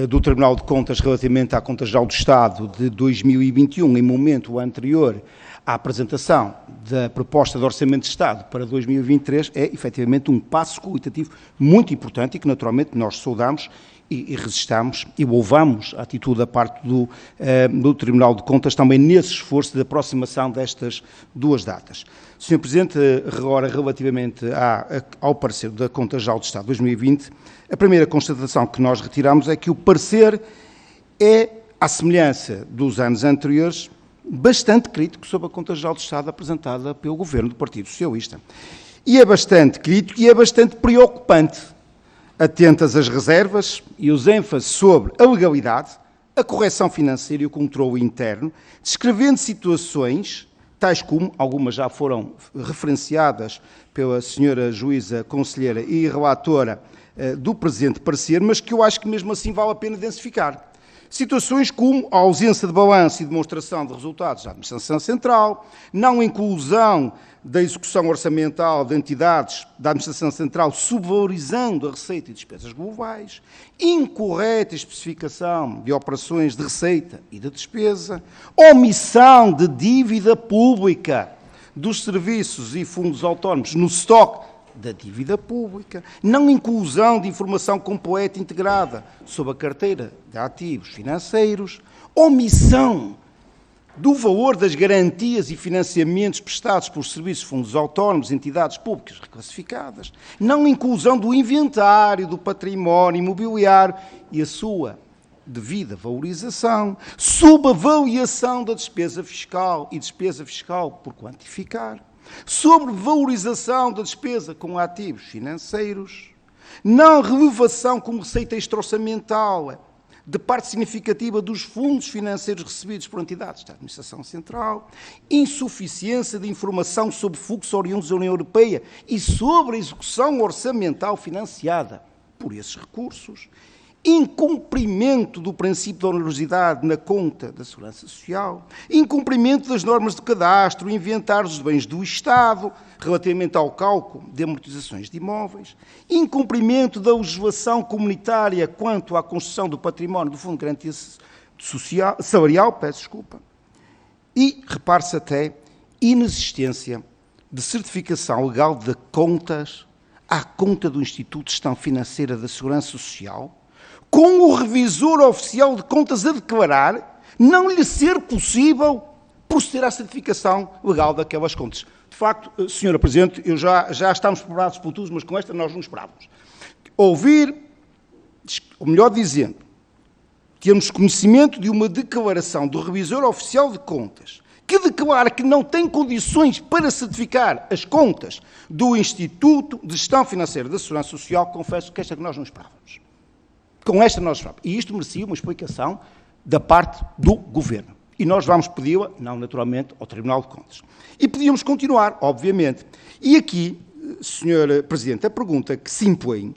E: do Tribunal de Contas relativamente à Conta Geral do Estado de 2021, em momento anterior à apresentação da proposta de Orçamento de Estado para 2023, é efetivamente um passo qualitativo muito importante e que naturalmente nós saudamos e resistamos e louvamos a atitude da parte do Tribunal de Contas também nesse esforço de aproximação destas duas datas. Sr. Presidente, agora relativamente ao parecer da Conta Geral do Estado 2020, a primeira constatação que nós retiramos é que o parecer é, à semelhança dos anos anteriores, bastante crítico sobre a Conta Geral do Estado apresentada pelo Governo do Partido Socialista. E é bastante crítico e é bastante preocupante, atentas às reservas e os ênfases sobre a legalidade, a correção financeira e o controle interno, descrevendo situações, tais como, algumas já foram referenciadas pela Sra. Juíza Conselheira e relatora do presente parecer, mas que eu acho que mesmo assim vale a pena densificar. Situações como a ausência de balanço e demonstração de resultados da Administração Central, não inclusão da execução orçamental de entidades da Administração Central subvalorizando a receita e despesas globais, incorreta especificação de operações de receita e de despesa, omissão de dívida pública dos serviços e fundos autónomos no estoque da dívida pública, não inclusão de informação completa e integrada sobre a carteira de ativos financeiros, omissão do valor das garantias e financiamentos prestados por serviços, fundos autónomos, entidades públicas reclassificadas, não inclusão do inventário do património imobiliário e a sua devida valorização, subavaliação da despesa fiscal e despesa fiscal por quantificar, sobrevalorização da despesa com ativos financeiros, não relevação como receita extra-orçamental de parte significativa dos fundos financeiros recebidos por entidades da Administração Central, insuficiência de informação sobre fluxos oriundos da União Europeia e sobre a execução orçamental financiada por esses recursos, incumprimento do princípio da onerosidade na conta da Segurança Social, incumprimento das normas de cadastro e inventário dos bens do Estado relativamente ao cálculo de amortizações de imóveis, incumprimento da legislação comunitária quanto à construção do património do Fundo de Garantia Salarial, e, repare-se até, inexistência de certificação legal de contas à conta do Instituto de Gestão Financeira da Segurança Social, com o revisor oficial de contas a declarar não lhe ser possível proceder à certificação legal daquelas contas. De facto, Sra. Presidente, já estamos preparados por tudo, mas com esta nós não esperávamos. Ouvir, ou melhor dizendo, temos conhecimento de uma declaração do revisor oficial de contas que declara que não tem condições para certificar as contas do Instituto de Gestão Financeira da Segurança Social, confesso que esta que nós não esperávamos. Com esta nós esperávamos. E isto merecia uma explicação da parte do Governo. E nós vamos pedi-la, não naturalmente, ao Tribunal de Contas. E podíamos continuar, obviamente. E aqui, Sr. Presidente, a pergunta que se impõe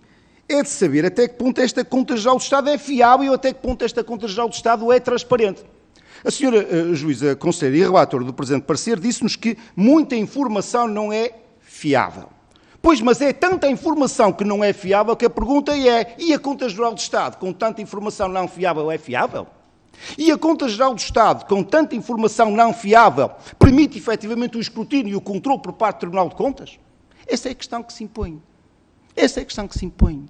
E: é de saber até que ponto esta Conta Geral do Estado é fiável e até que ponto esta Conta Geral do Estado é transparente. A Sra. Juíza Conselheira e relatora do presente parecer disse-nos que muita informação não é fiável. Pois, mas é tanta informação que não é fiável que a pergunta é: e a Conta Geral do Estado, com tanta informação não fiável, é fiável? E a Conta Geral do Estado, com tanta informação não fiável, permite efetivamente o escrutínio e o controle por parte do Tribunal de Contas? Essa é a questão que se impõe. Essa é a questão que se impõe.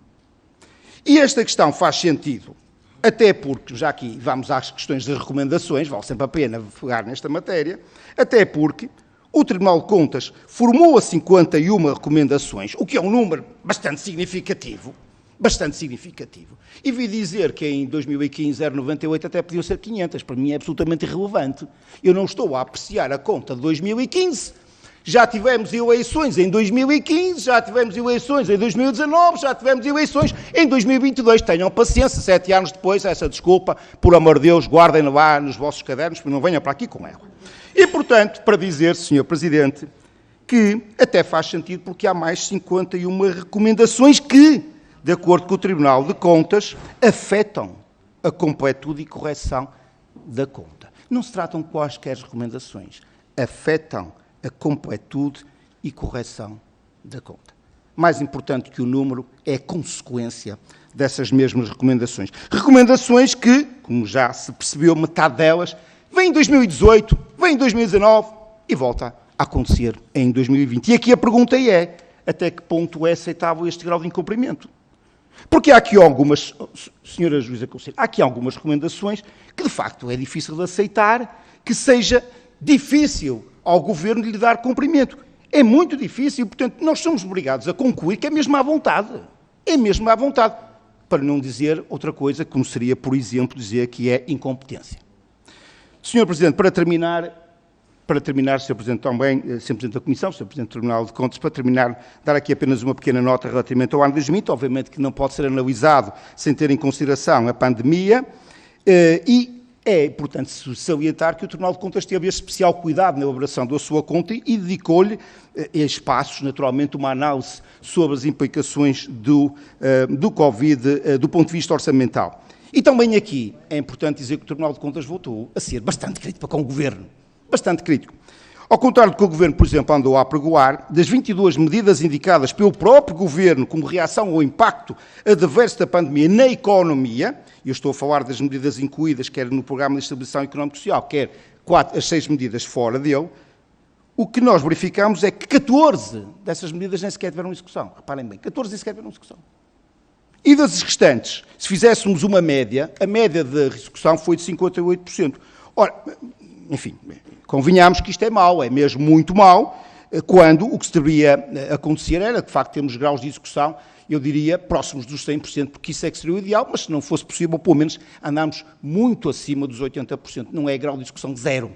E: E esta questão faz sentido, até porque, já aqui vamos às questões das recomendações, vale sempre a pena pegar nesta matéria, até porque o Tribunal de Contas formou a 51 recomendações, o que é um número bastante significativo, e vi dizer que em 2015, 0,98 até podiam ser 500, para mim é absolutamente irrelevante. Eu não estou a apreciar a conta de 2015, já tivemos eleições em 2015, já tivemos eleições em 2019, já tivemos eleições em 2022, tenham paciência, 7 anos depois, essa desculpa, por amor de Deus, guardem-na lá nos vossos cadernos, não venham para aqui com ela. E, portanto, para dizer, Sr. Presidente, que até faz sentido porque há mais 51 recomendações que, de acordo com o Tribunal de Contas, afetam a completude e correção da conta. Não se tratam de quaisquer recomendações, afetam a completude e correção da conta. Mais importante que o número é a consequência dessas mesmas recomendações. Recomendações que, como já se percebeu, metade delas vem em 2018, vem em 2019 e volta a acontecer em 2020. E aqui a pergunta é: até que ponto é aceitável este grau de incumprimento? Porque há aqui algumas, Sra. Juíza Conselheira, há aqui algumas recomendações que de facto é difícil de aceitar, que seja difícil ao Governo lhe dar cumprimento. É muito difícil e, portanto, nós somos obrigados a concluir que é mesmo à vontade. É mesmo à vontade. Para não dizer outra coisa, como seria, por exemplo, dizer que é incompetência. Sr. Presidente, para terminar, Sr. Presidente também, Sr. Presidente da Comissão, Sr. Presidente do Tribunal de Contas, para terminar, dar aqui apenas uma pequena nota relativamente ao ano 2020, obviamente que não pode ser analisado sem ter em consideração a pandemia, e é importante salientar que o Tribunal de Contas teve especial cuidado na elaboração da sua conta e dedicou-lhe espaços, naturalmente, uma análise sobre as implicações do Covid do ponto de vista orçamental. E também aqui é importante dizer que o Tribunal de Contas voltou a ser bastante crítico com o Governo. Bastante crítico. Ao contrário do que o Governo, por exemplo, andou a apregoar, das 22 medidas indicadas pelo próprio Governo como reação ao impacto adverso da pandemia na economia, eu estou a falar das medidas incluídas, quer no Programa de Estabilização Económica e Social, quer as 6 medidas fora dele, o que nós verificamos é que 14 dessas medidas nem sequer tiveram execução. Reparem bem, 14 nem sequer tiveram execução. E das restantes, se fizéssemos uma média, a média de execução foi de 58%. Ora, enfim, convenhamos que isto é mau, é mesmo muito mau, quando o que se deveria acontecer era, de facto, termos graus de execução, eu diria, próximos dos 100%, porque isso é que seria o ideal, mas se não fosse possível, pelo menos andarmos muito acima dos 80%. Não é grau de execução de zero.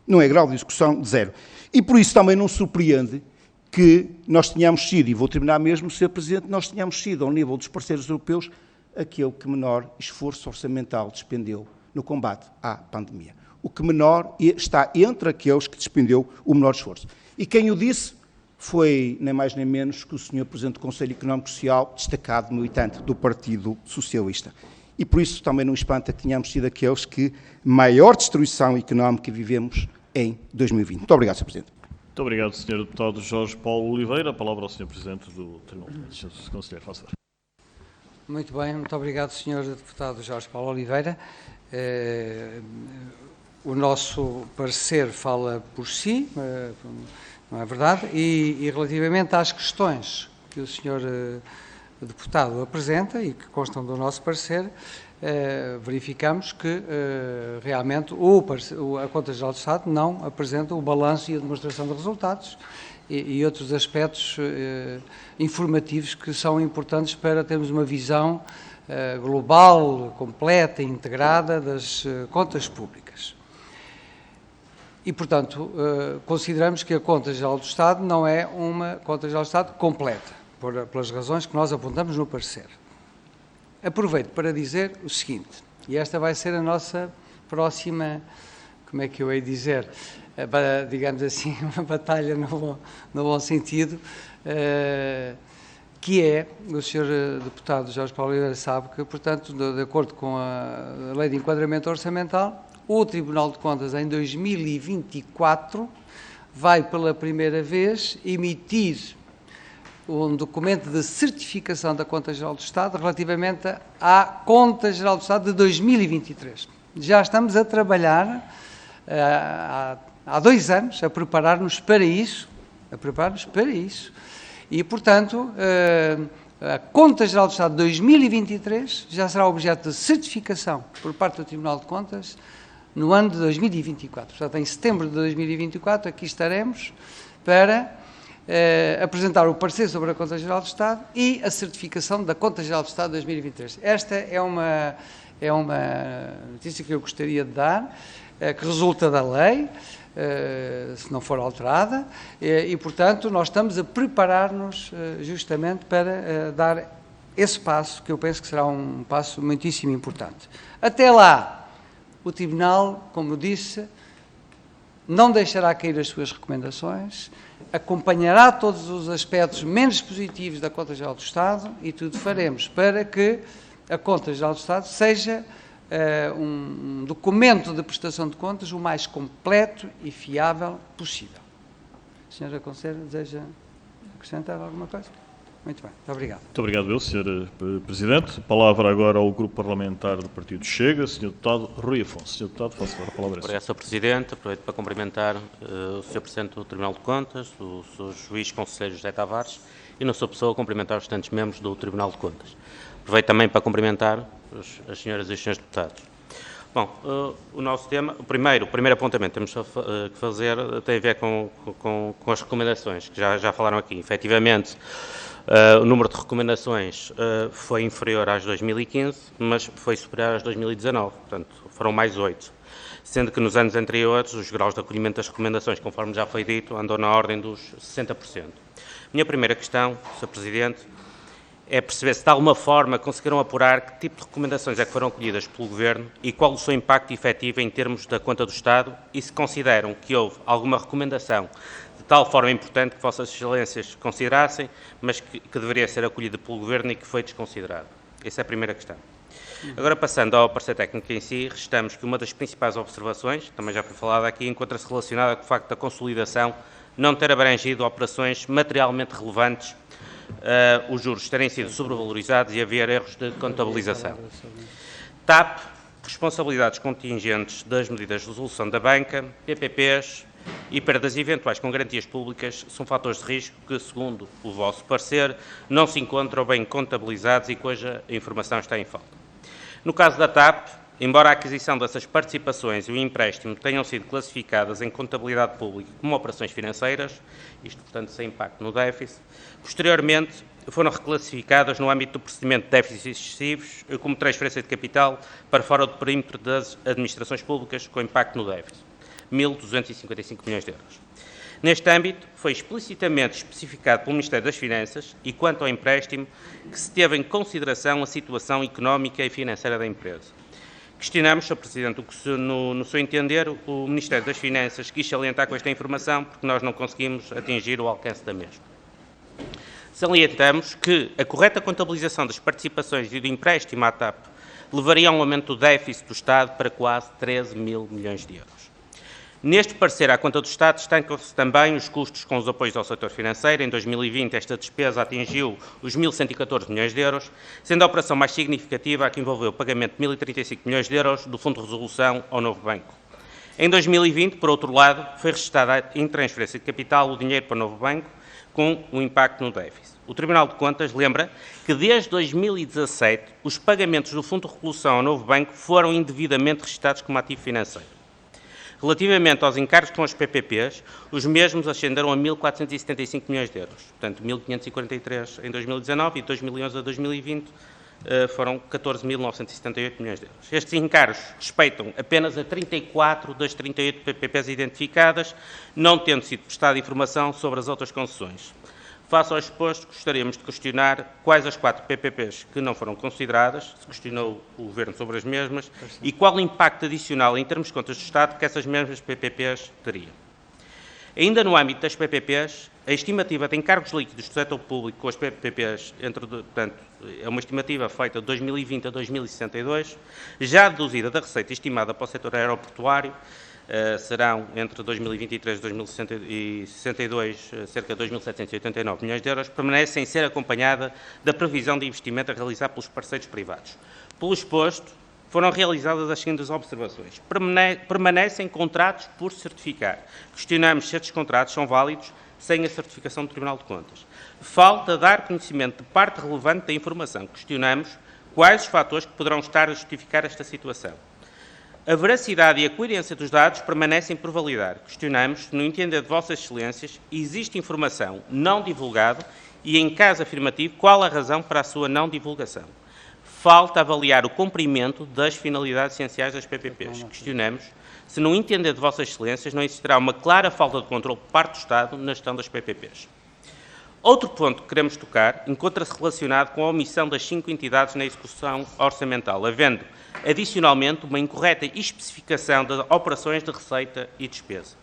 E: Não é grau de execução de zero. E por isso também não surpreende que nós tenhamos sido, e vou terminar mesmo, Sr. Presidente, nós tenhamos sido, ao nível dos parceiros europeus, aquele que menor esforço orçamental despendeu no combate à pandemia. O que menor está entre aqueles que despendeu o menor esforço. E quem o disse foi nem mais nem menos que o Sr. Presidente do Conselho Económico e Social, destacado militante do Partido Socialista. E por isso também não espanta que tenhamos sido aqueles que maior destruição económica vivemos em 2020. Muito obrigado, Sr. Presidente.
A: Muito obrigado, Sr. Deputado Jorge Paulo Oliveira. A palavra ao Sr. Presidente do Tribunal de Contas. Sr. Conselheiro, faça favor.
B: Muito bem, muito obrigado, Sr. Deputado Jorge Paulo Oliveira. O nosso parecer fala por si, não é verdade? E relativamente às questões que o Sr. Deputado apresenta e que constam do nosso parecer, verificamos que realmente a Conta Geral do Estado não apresenta o balanço e a demonstração de resultados e outros aspectos informativos que são importantes para termos uma visão global, completa e integrada das contas públicas. E, portanto, consideramos que a Conta Geral do Estado não é uma Conta Geral do Estado completa, pelas razões que nós apontamos no parecer. Aproveito para dizer o seguinte, e esta vai ser a nossa próxima, como é que eu hei de dizer, digamos assim, uma batalha no bom sentido, que é, o Sr. Deputado Jorge Paulo Oliveira sabe que, portanto, de acordo com a Lei de Enquadramento Orçamental, o Tribunal de Contas, em 2024, vai pela primeira vez emitir um documento de certificação da Conta Geral do Estado relativamente à Conta Geral do Estado de 2023. Já estamos a trabalhar há 2 anos a preparar-nos para isso, e, portanto, a Conta Geral do Estado de 2023 já será objeto de certificação por parte do Tribunal de Contas no ano de 2024. Portanto, em setembro de 2024, aqui estaremos para apresentar o parecer sobre a Conta Geral do Estado e a certificação da Conta Geral do Estado de 2023. Esta é uma notícia que eu gostaria de dar, que resulta da lei, se não for alterada, e, portanto, nós estamos a preparar-nos justamente para dar esse passo, que eu penso que será um passo muitíssimo importante. Até lá, o Tribunal, como disse, não deixará cair as suas recomendações, acompanhará todos os aspectos menos positivos da Conta Geral do Estado e tudo faremos para que a Conta Geral do Estado seja um documento de prestação de contas o mais completo e fiável possível. Senhora Conselheira, deseja acrescentar alguma coisa? Muito bem, muito obrigado.
A: Muito obrigado, eu, Sr. Presidente. Palavra agora ao Grupo Parlamentar do Partido Chega, Sr. Deputado Rui Afonso. Sr. Deputado, faço agora a palavra.
F: Obrigado, Sr. Presidente. Aproveito para cumprimentar o Sr. Presidente do Tribunal de Contas, o Sr. Juiz Conselheiro José Tavares e, na sua pessoa, cumprimentar os restantes membros do Tribunal de Contas. Aproveito também para cumprimentar as senhoras e os senhores deputados. Bom, o nosso tema, o primeiro apontamento que temos que fazer tem a ver com as recomendações, que já falaram aqui. Efetivamente, o número de recomendações foi inferior às 2015, mas foi superior às 2019, portanto, foram mais 8. Sendo que nos anos anteriores, os graus de acolhimento das recomendações, conforme já foi dito, andou na ordem dos 60%. Minha primeira questão, Sr. Presidente, é perceber se de alguma forma conseguiram apurar que tipo de recomendações é que foram acolhidas pelo Governo e qual o seu impacto efetivo em termos da conta do Estado e se consideram que houve alguma recomendação de tal forma importante que Vossas Excelências considerassem, mas que deveria ser acolhida pelo Governo e que foi desconsiderado. Essa é a primeira questão. Agora, passando ao parecer técnico em si, restamos que uma das principais observações, também já foi falada aqui, encontra-se relacionada com o facto da consolidação não ter abrangido operações materialmente relevantes, os juros terem sido sobrevalorizados e haver erros de contabilização. TAP, responsabilidades contingentes das medidas de resolução da banca, PPPs e perdas eventuais com garantias públicas são fatores de risco que, segundo o vosso parecer, não se encontram bem contabilizados e cuja informação está em falta. No caso da TAP, embora a aquisição dessas participações e o empréstimo tenham sido classificadas em contabilidade pública como operações financeiras, isto, portanto, sem impacto no déficit, posteriormente foram reclassificadas no âmbito do procedimento de déficits excessivos como transferência de capital para fora do perímetro das administrações públicas com impacto no déficit, 1.255 milhões de euros. Neste âmbito, foi explicitamente especificado pelo Ministério das Finanças e, quanto ao empréstimo, que se teve em consideração a situação económica e financeira da empresa. Questionamos, Sr. Presidente, no seu entender, o Ministério das Finanças quis salientar com esta informação, porque nós não conseguimos atingir o alcance da mesma. Salientamos que a correta contabilização das participações e do empréstimo à TAP levaria a um aumento do déficit do Estado para quase 13 mil milhões de euros. Neste parecer à conta do Estado estancam-se também os custos com os apoios ao setor financeiro. Em 2020, esta despesa atingiu os 1.114 milhões de euros, sendo a operação mais significativa a que envolveu o pagamento de 1.035 milhões de euros do Fundo de Resolução ao novo banco. Em 2020, por outro lado, foi registada em transferência de capital o dinheiro para o novo banco, com o impacto no déficit. O Tribunal de Contas lembra que desde 2017 os pagamentos do Fundo de Resolução ao novo banco foram indevidamente registados como ativo financeiro. Relativamente aos encargos com os PPPs, os mesmos ascenderam a 1.475 milhões de euros, portanto 1.543 em 2019 e de 2011 a 2020 foram 14.978 milhões de euros. Estes encargos respeitam apenas a 34 das 38 PPPs identificadas, não tendo sido prestada informação sobre as outras concessões. Face ao exposto, gostaríamos de questionar quais as 4 PPPs que não foram consideradas, se questionou o Governo sobre as mesmas, e qual o impacto adicional em termos de contas do Estado que essas mesmas PPPs teriam. Ainda no âmbito das PPPs, a estimativa de encargos líquidos do setor público com as PPPs, portanto, é uma estimativa feita de 2020 a 2062, já deduzida da receita estimada para o setor aeroportuário, serão entre 2023 e 2062 cerca de 2.789 milhões de euros, permanece sem ser acompanhada da previsão de investimento a realizar pelos parceiros privados. Pelo exposto, foram realizadas as seguintes observações. Permanecem contratos por certificar. Questionamos se estes contratos são válidos sem a certificação do Tribunal de Contas. Falta dar conhecimento de parte relevante da informação. Questionamos quais os fatores que poderão estar a justificar esta situação. A veracidade e a coerência dos dados permanecem por validar. Questionamos se, no entender de Vossas Excelências, existe informação não divulgada e, em caso afirmativo, qual a razão para a sua não divulgação. Falta avaliar o cumprimento das finalidades essenciais das PPPs. Questionamos se, no entender de Vossas Excelências, não existirá uma clara falta de controle por parte do Estado na gestão das PPPs. Outro ponto que queremos tocar encontra-se relacionado com a omissão das 5 entidades na execução orçamental, havendo, adicionalmente, uma incorreta especificação das operações de receita e despesa.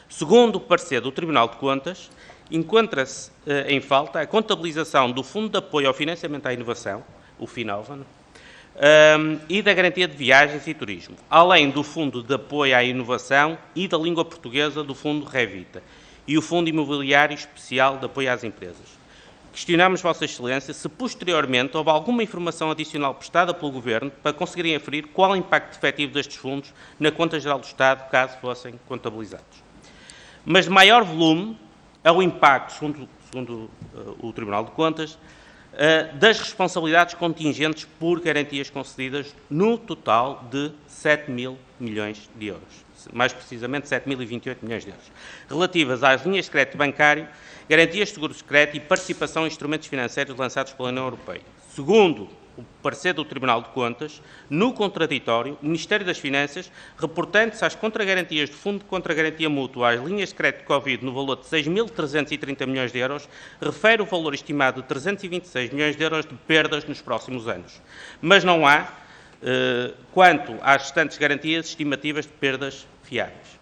F: Segundo o parecer do Tribunal de Contas, encontra-se em falta a contabilização do Fundo de Apoio ao Financiamento à Inovação, o FINOVA, e da Garantia de Viagens e Turismo, além do Fundo de Apoio à Inovação e da Língua Portuguesa do Fundo Revita, e o Fundo Imobiliário Especial de Apoio às Empresas. Questionamos Vossa Excelência se, posteriormente, houve alguma informação adicional prestada pelo Governo para conseguirem aferir qual o impacto efetivo destes fundos na Conta Geral do Estado, caso fossem contabilizados. Mas de maior volume é o impacto, segundo o Tribunal de Contas, das responsabilidades contingentes por garantias concedidas no total de 7 mil milhões de euros. Mais precisamente 7.028 milhões de euros, relativas às linhas de crédito bancário, garantias de seguros de crédito e participação em instrumentos financeiros lançados pela União Europeia. Segundo o parecer do Tribunal de Contas, no contraditório, o Ministério das Finanças, reportando-se às contragarantias do Fundo de Contragarantia Mútua às linhas de crédito Covid no valor de 6.330 milhões de euros, refere o valor estimado de 326 milhões de euros de perdas nos próximos anos. Mas não há, quanto às restantes garantias, estimativas de perdas fiáveis.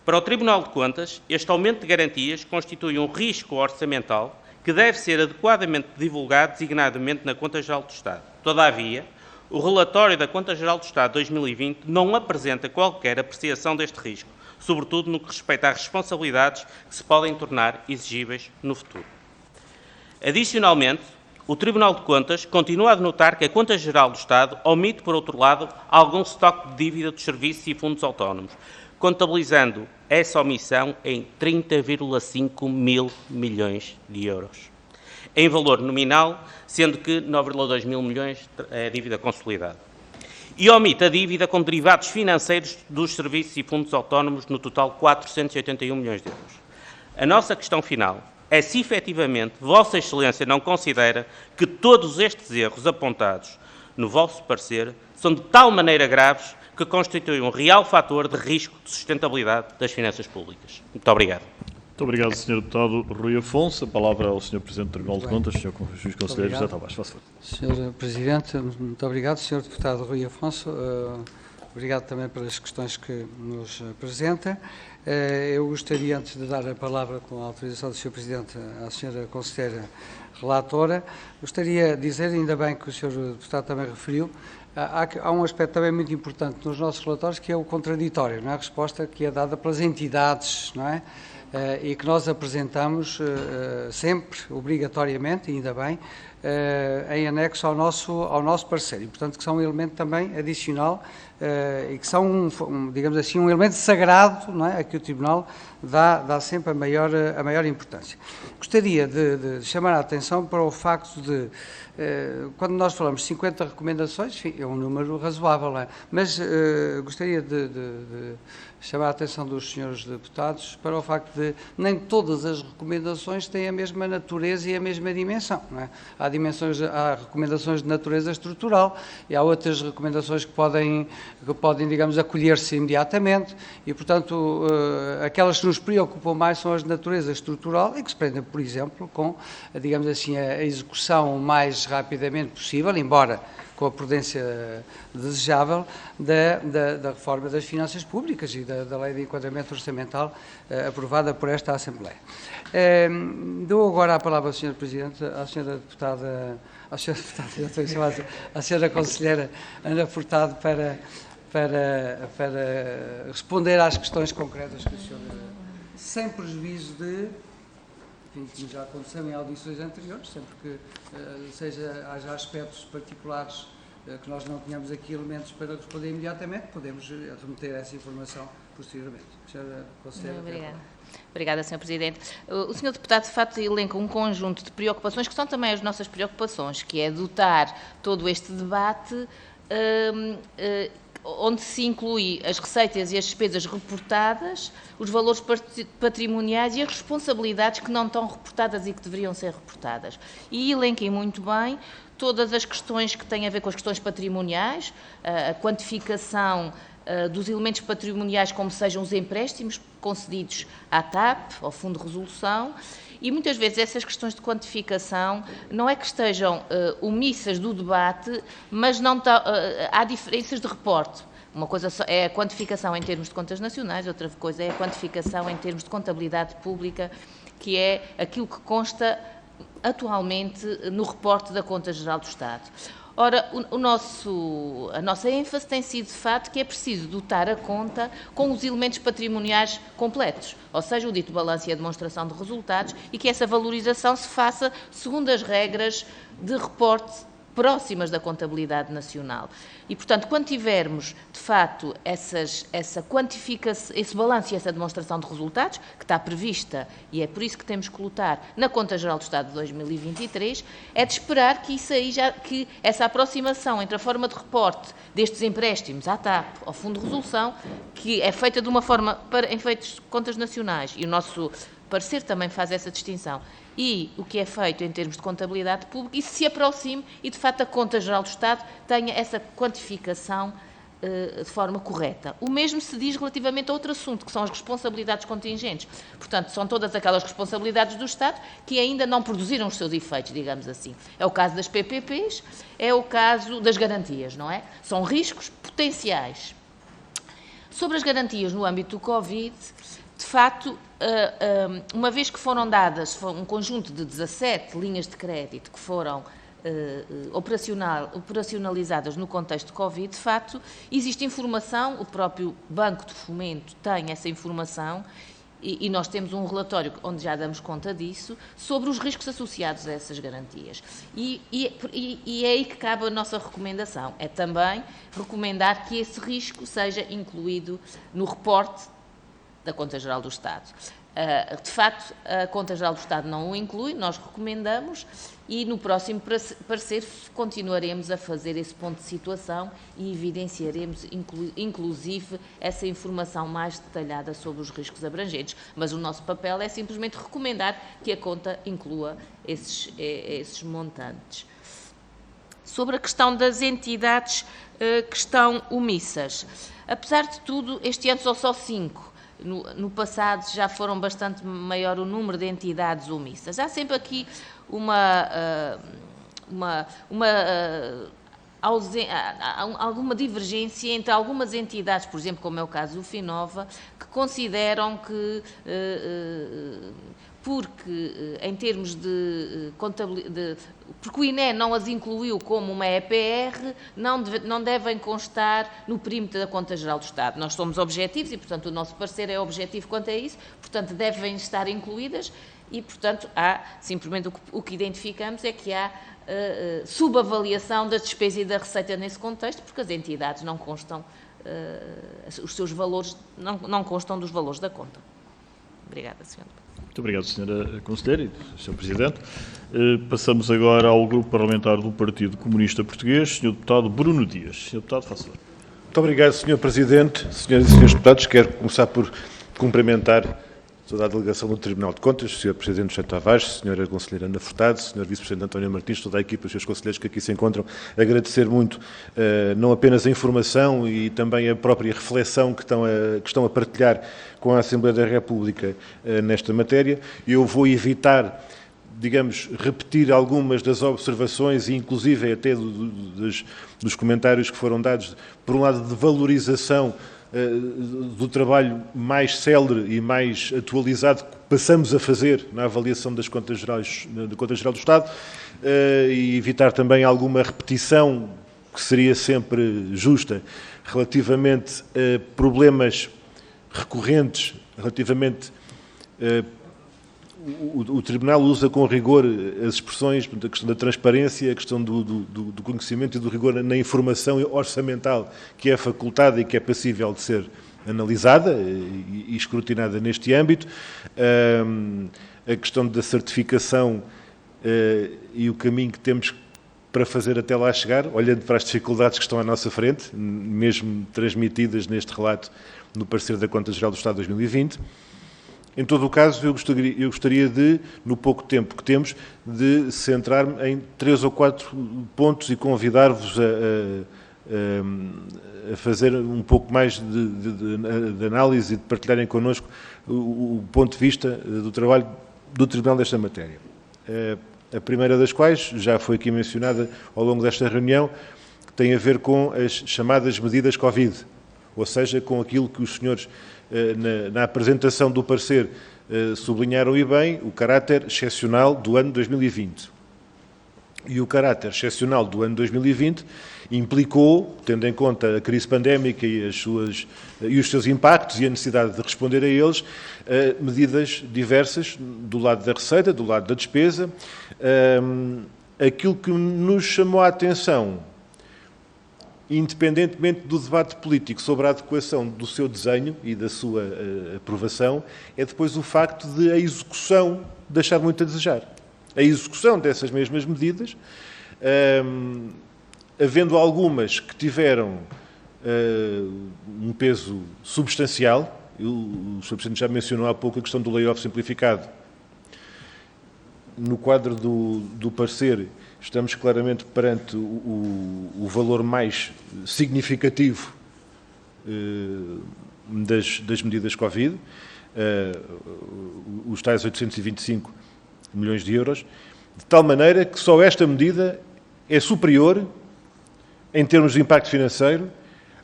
F: Para o Tribunal de Contas, este aumento de garantias constitui um risco orçamental que deve ser adequadamente divulgado, designadamente na Conta Geral do Estado. Todavia, o relatório da Conta Geral do Estado 2020 não apresenta qualquer apreciação deste risco, sobretudo no que respeita às responsabilidades que se podem tornar exigíveis no futuro. Adicionalmente, o Tribunal de Contas continua a denotar que a Conta Geral do Estado omite, por outro lado, algum estoque de dívida dos serviços e fundos autónomos, contabilizando essa omissão em 30,5 mil milhões de euros, em valor nominal, sendo que 9,2 mil milhões é a dívida consolidada. E omite a dívida com derivados financeiros dos serviços e fundos autónomos, no total 481 milhões de euros. A nossa questão final é se, efetivamente, Vossa Excelência não considera que todos estes erros apontados no vosso parecer são de tal maneira graves que constituem um real fator de risco de sustentabilidade das finanças públicas. Muito obrigado.
A: Muito Muito obrigado, Sr. Deputado Rui Afonso. A palavra ao Sr. Presidente do Tribunal de Contas, Sr. Juiz Conselheiro José Tavares. Faça favor.
B: Sr. Presidente, muito obrigado. Sr. Deputado Rui Afonso, obrigado também pelas questões que nos apresenta. Eu gostaria, antes de dar a palavra, com a autorização do Sr. Presidente, à Sra. Conselheira Relatora, gostaria de dizer, ainda bem que o Sr. Deputado também referiu, há um aspecto também muito importante nos nossos relatórios, que é o contraditório, não é? A resposta que é dada pelas entidades, não é? E que nós apresentamos sempre, obrigatoriamente, ainda bem, em anexo ao nosso parecer, e portanto que são um elemento também adicional e que são, digamos assim, um elemento sagrado, não é? A que o Tribunal dá sempre a maior importância. Gostaria de chamar a atenção para o facto de, quando nós falamos de 50 recomendações, enfim, é um número razoável, não é? Mas gostaria de chamar a atenção dos senhores deputados para o facto de nem todas as recomendações têm a mesma natureza e a mesma dimensão, não é? Há recomendações de natureza estrutural e há outras recomendações que podem, digamos, acolher-se imediatamente e, portanto, aquelas que nos preocupam mais são as de natureza estrutural e que se prendem, por exemplo, com, digamos assim, a execução o mais rapidamente possível, embora com a prudência desejável, da reforma das finanças públicas e da Lei de Enquadramento Orçamental aprovada por esta Assembleia. Dou agora a palavra ao Sr. Presidente, à Sra. Deputada, à Sra. Conselheira Ana Furtado para responder às questões concretas que o Sr. sem prejuízo de, enfim, como já aconteceu em audições anteriores, sempre que haja aspectos particulares que nós não tenhamos aqui elementos para responder imediatamente, podemos remeter essa informação posteriormente. Sra. Conselheira.
C: Obrigada, Sr. Presidente. O Sr. Deputado, de facto, elenca um conjunto de preocupações que são também as nossas preocupações, que é dotar todo este debate onde se inclui as receitas e as despesas reportadas, os valores patrimoniais e as responsabilidades que não estão reportadas e que deveriam ser reportadas. E elenquem muito bem todas as questões que têm a ver com as questões patrimoniais, a quantificação dos elementos patrimoniais, como sejam os empréstimos concedidos à TAP, ao Fundo de Resolução, e muitas vezes essas questões de quantificação não é que estejam omissas do debate, mas não há diferenças de reporte. Uma coisa é a quantificação em termos de contas nacionais, outra coisa é a quantificação em termos de contabilidade pública, que é aquilo que consta atualmente no reporte da Conta Geral do Estado. Ora, a nossa ênfase tem sido, de facto, que é preciso dotar a conta com os elementos patrimoniais completos, ou seja, o dito balanço e a demonstração de resultados, e que essa valorização se faça segundo as regras de reporte próximas da contabilidade nacional. E, portanto, quando tivermos, de facto, essa quantificação, esse balanço e essa demonstração de resultados, que está prevista, e é por isso que temos que lutar na Conta Geral do Estado de 2023, é de esperar que isso aí que essa aproximação entre a forma de reporte destes empréstimos à TAP, ao Fundo de Resolução, que é feita de uma forma para efeitos de contas nacionais, e o nosso parecer também faz essa distinção, e o que é feito em termos de contabilidade pública, e se aproxime e, de facto, a Conta Geral do Estado tenha essa quantificação de forma correta. O mesmo se diz relativamente a outro assunto, que são as responsabilidades contingentes. Portanto, são todas aquelas responsabilidades do Estado que ainda não produziram os seus efeitos, digamos assim. É o caso das PPPs, é o caso das garantias, não é? São riscos potenciais. Sobre as garantias no âmbito do Covid, de facto, uma vez que foram dadas um conjunto de 17 linhas de crédito que foram operacionalizadas no contexto de Covid, de facto, existe informação, o próprio Banco de Fomento tem essa informação e nós temos um relatório onde já damos conta disso, sobre os riscos associados a essas garantias. E é aí que cabe a nossa recomendação, é também recomendar que esse risco seja incluído no reporte da Conta Geral do Estado. De facto, a Conta Geral do Estado não o inclui, nós recomendamos e no próximo parecer continuaremos a fazer esse ponto de situação e evidenciaremos inclusive essa informação mais detalhada sobre os riscos abrangentes, mas o nosso papel é simplesmente recomendar que a conta inclua esses montantes. Sobre a questão das entidades que estão omissas, apesar de tudo, este ano são só 5. no passado já foram bastante maior o número de entidades omissas. Há sempre aqui alguma divergência entre algumas entidades, por exemplo, como é o caso do Finova, que consideram que, porque em termos de contabilidade, porque o INE não as incluiu como uma EPR, não devem constar no perímetro da Conta Geral do Estado. Nós somos objetivos e, portanto, o nosso parecer é objetivo quanto a isso, portanto, devem estar incluídas e, portanto, simplesmente o que identificamos é que há subavaliação da despesa e da receita nesse contexto, porque as entidades não constam, os seus valores não constam dos valores da conta. Obrigada, Sra.
A: Muito obrigado, Sra. Conselheira e Sr. Presidente. Passamos agora ao Grupo Parlamentar do Partido Comunista Português, Sr. Deputado Bruno Dias. Sr. Deputado, faça favor.
G: Muito obrigado, Sr. Presidente. Senhoras e Srs. Deputados, quero começar por cumprimentar toda a delegação do Tribunal de Contas, Sr. Presidente José Tavares, Sra. Conselheira Ana Furtado, Sr. Vice-Presidente António Martins, toda a equipa, os seus conselheiros que aqui se encontram, agradecer muito não apenas a informação e também a própria reflexão que estão a partilhar com a Assembleia da República nesta matéria. Eu vou evitar, digamos, repetir algumas das observações e inclusive até dos comentários que foram dados, por um lado, de valorização do trabalho mais célere e mais atualizado que passamos a fazer na avaliação das contas gerais, da Conta Geral do Estado, e evitar também alguma repetição, que seria sempre justa, relativamente a problemas recorrentes, relativamente o Tribunal usa com rigor as expressões, a questão da transparência, a questão do conhecimento e do rigor na informação orçamental que é facultada e que é passível de ser analisada e escrutinada neste âmbito. A questão da certificação e o caminho que temos para fazer até lá chegar, olhando para as dificuldades que estão à nossa frente, mesmo transmitidas neste relato no parecer da Conta Geral do Estado 2020. Em todo o caso, eu gostaria de, no pouco tempo que temos, de centrar-me em 3 ou 4 pontos e convidar-vos a fazer um pouco mais de análise e de partilharem connosco o ponto de vista do trabalho do Tribunal desta matéria. A primeira das quais, já foi aqui mencionada ao longo desta reunião, que tem a ver com as chamadas medidas Covid, ou seja, com aquilo que os senhores, na apresentação do parecer, sublinharam e bem, o caráter excepcional do ano 2020. E o caráter excepcional do ano 2020 implicou, tendo em conta a crise pandémica e os seus impactos e a necessidade de responder a eles, medidas diversas do lado da receita, do lado da despesa. Aquilo que nos chamou a atenção, independentemente do debate político sobre a adequação do seu desenho e da sua aprovação, é depois o facto de a execução deixar muito a desejar. A execução dessas mesmas medidas, havendo algumas que tiveram um peso substancial, o Sr. Presidente já mencionou há pouco a questão do layoff simplificado. No quadro do parecer, estamos claramente perante o valor mais significativo das medidas Covid, os tais 825 milhões de euros, de tal maneira que só esta medida é superior, em termos de impacto financeiro,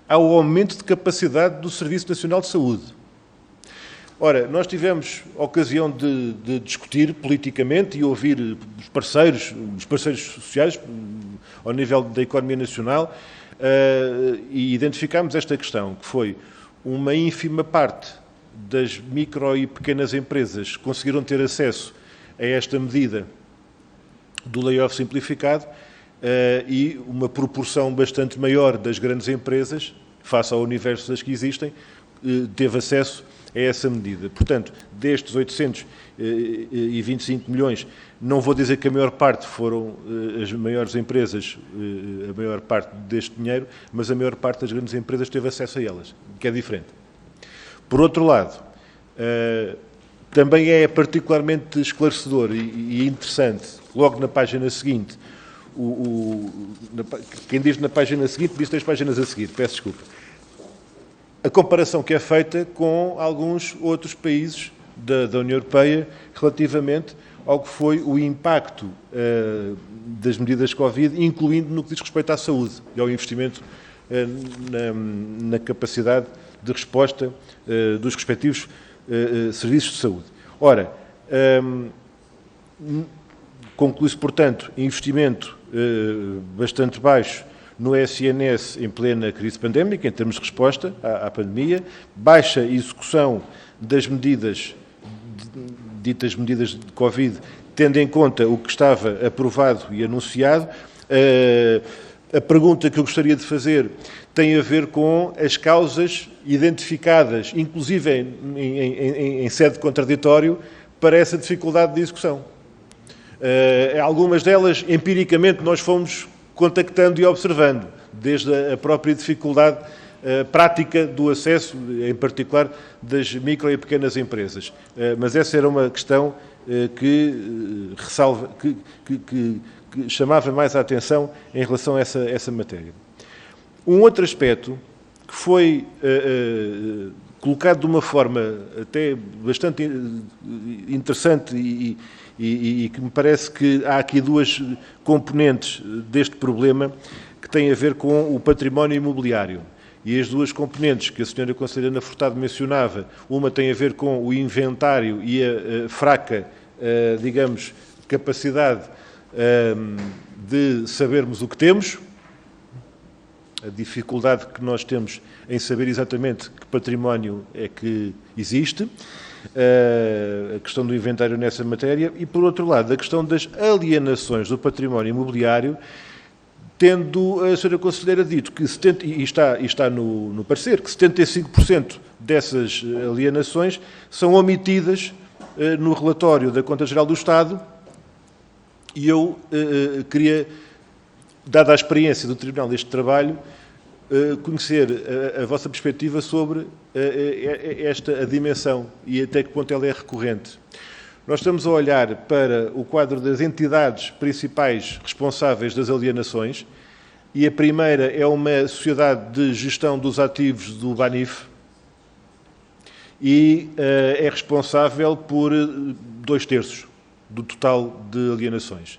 G: ao aumento de capacidade do Serviço Nacional de Saúde. Ora, nós tivemos a ocasião de discutir politicamente e ouvir os parceiros sociais, ao nível da economia nacional, e identificámos esta questão, que foi uma ínfima parte das micro e pequenas empresas que conseguiram ter acesso a esta medida do layoff simplificado, e uma proporção bastante maior das grandes empresas, face ao universo das que existem, teve acesso a essa medida. Portanto, destes 825 milhões, não vou dizer que a maior parte foram as maiores empresas, a maior parte deste dinheiro, mas a maior parte das grandes empresas teve acesso a elas, que é diferente. Por outro lado, também é particularmente esclarecedor e interessante, logo na página seguinte, quem diz na página seguinte, diz 3 páginas a seguir, peço desculpa. a comparação que é feita com alguns outros países da União Europeia relativamente ao que foi o impacto das medidas Covid, incluindo no que diz respeito à saúde e ao investimento na capacidade de resposta dos respectivos serviços de saúde. Ora, conclui-se, portanto, investimento bastante baixo no SNS em plena crise pandémica, em termos de resposta à pandemia, baixa execução das medidas, ditas medidas de Covid, tendo em conta o que estava aprovado e anunciado. A pergunta que eu gostaria de fazer tem a ver com as causas identificadas, inclusive em sede de contraditório, para essa dificuldade de execução. Algumas delas, empiricamente, nós fomos contactando e observando, desde a própria dificuldade prática do acesso, em particular das micro e pequenas empresas. Mas essa era uma questão que chamava mais a atenção em relação a essa matéria. Um outro aspecto que foi colocado de uma forma até bastante interessante e que me parece que há aqui duas componentes deste problema que têm a ver com o património imobiliário. E as duas componentes que a Sra. Conselheira Ana Furtado mencionava, uma tem a ver com o inventário e a fraca, digamos, capacidade de sabermos o que temos, a dificuldade que nós temos em saber exatamente que património é que existe, a questão do inventário nessa matéria, e, por outro lado, a questão das alienações do património imobiliário, tendo a Sra. Conselheira dito que, e está no parecer, que 75% dessas alienações são omitidas no relatório da Conta Geral do Estado, e eu queria, dada a experiência do Tribunal deste trabalho, conhecer a vossa perspectiva sobre a dimensão e até que ponto ela é recorrente. Nós estamos a olhar para o quadro das entidades principais responsáveis das alienações, e a primeira é uma sociedade de gestão dos ativos do BANIF, e é responsável por 2/3 do total de alienações.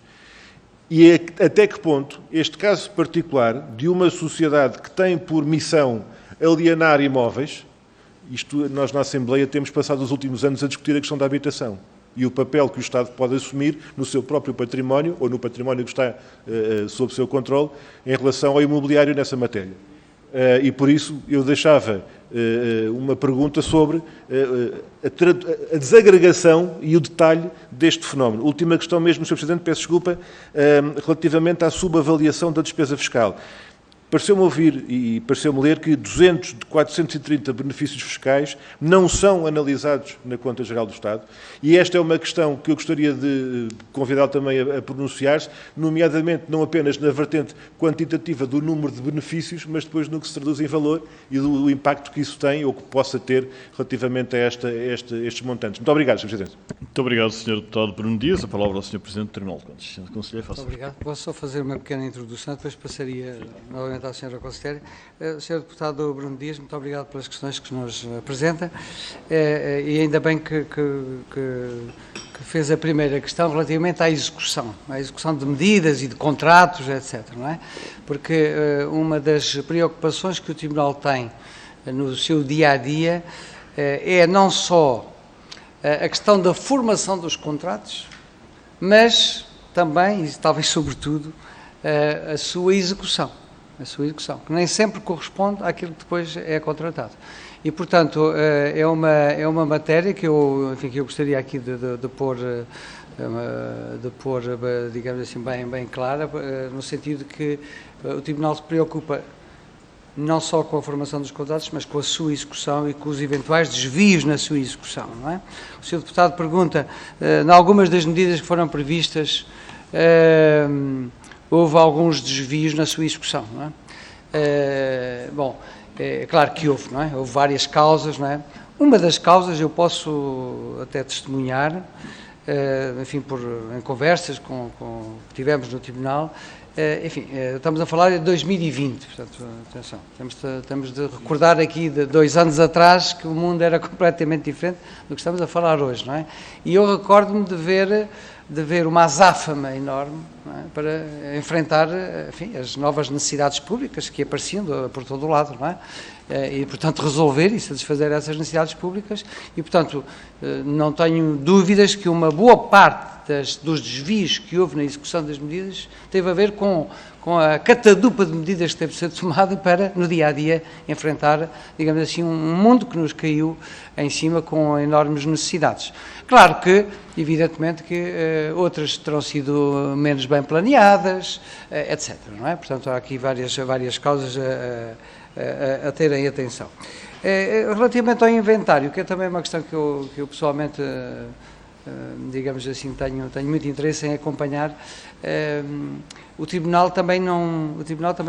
G: E até que ponto este caso particular de uma sociedade que tem por missão alienar imóveis, nós na Assembleia temos passado os últimos anos a discutir a questão da habitação e o papel que o Estado pode assumir no seu próprio património ou no património que está sob seu controle em relação ao imobiliário nessa matéria. E por isso eu deixava uma pergunta sobre a desagregação e o detalhe deste fenómeno. Última questão mesmo, Sr. Presidente, peço desculpa, relativamente à subavaliação da despesa fiscal. Pareceu-me ouvir e pareceu-me ler que 200 de 430 benefícios fiscais não são analisados na Conta Geral do Estado, e esta é uma questão que eu gostaria de convidá-lo também a pronunciar-se, nomeadamente não apenas na vertente quantitativa do número de benefícios, mas depois no que se traduz em valor e do impacto que isso tem ou que possa ter relativamente a estes montantes. Muito obrigado, Sr. Presidente.
A: Muito obrigado, Sr. Deputado Bruno Dias. A palavra ao Sr. Presidente do Tribunal de Contas. Sr. Conselheiro, faça.
B: Muito obrigado. Posso só fazer uma pequena introdução, depois passaria novamente à Sra. Conselheira. Sr. Deputado Bruno Dias, muito obrigado pelas questões que nos apresenta, e ainda bem que fez a primeira questão relativamente à execução de medidas e de contratos, etc. Não é? Porque uma das preocupações que o Tribunal tem no seu dia-a-dia é não só a questão da formação dos contratos, mas também, e talvez sobretudo, a sua execução, que nem sempre corresponde àquilo que depois é contratado. E, portanto, é uma matéria que eu gostaria aqui de pôr, digamos assim, bem clara, no sentido de que o Tribunal se preocupa não só com a formação dos contratos, mas com a sua execução e com os eventuais desvios na sua execução, não é? O Sr. Deputado pergunta, em algumas das medidas que foram previstas, houve alguns desvios na sua execução, não é? Bom, é claro que houve, não é? Houve várias causas, não é? Uma das causas eu posso até testemunhar, enfim, em conversas que tivemos no Tribunal, enfim, estamos a falar de 2020, portanto, atenção, temos de recordar aqui de 2 anos atrás que o mundo era completamente diferente do que estamos a falar hoje, não é? E eu recordo-me de ver uma azáfama enorme, não é? Para enfrentar, enfim, as novas necessidades públicas que apareciam por todo o lado, não é? E, portanto, resolver e satisfazer essas necessidades públicas e, portanto, não tenho dúvidas que uma boa parte dos desvios que houve na execução das medidas teve a ver com a catadupa de medidas que teve de ser tomada para, no dia-a-dia, enfrentar, digamos assim, um mundo que nos caiu em cima com enormes necessidades. Claro que, evidentemente, que outras terão sido menos bem planeadas, etc. Não é? Portanto, há aqui várias causas a terem atenção. Relativamente ao inventário, que é também uma questão que eu pessoalmente, digamos assim, tenho muito interesse em acompanhar, o Tribunal também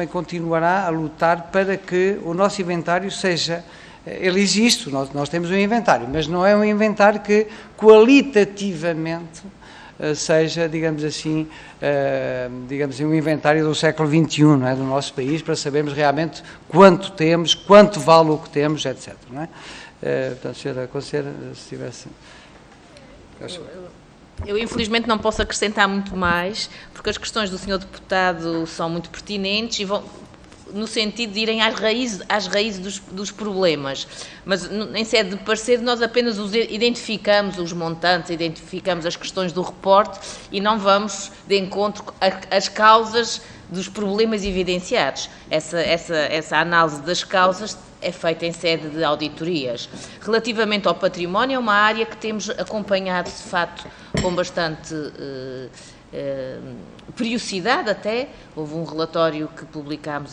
B: continuará a lutar para que o nosso inventário seja, ele existe, nós temos um inventário, mas não é um inventário que qualitativamente seja, digamos assim, um inventário do século XXI, não é, do nosso país, para sabermos realmente quanto temos, quanto vale o que temos, etc. Não é? Portanto, Sra. Conselheira, se tivesse...
C: Eu, infelizmente, não posso acrescentar muito mais, porque as questões do Sr. Deputado são muito pertinentes e vão no sentido de irem às raízes dos problemas. Mas, em sede de parecer, nós apenas identificamos os montantes, identificamos as questões do reporte e não vamos de encontro às causas dos problemas evidenciados. Essa análise das causas é feita em sede de auditorias. Relativamente ao património, é uma área que temos acompanhado, de facto, com bastante periodicidade até. Houve um relatório que publicámos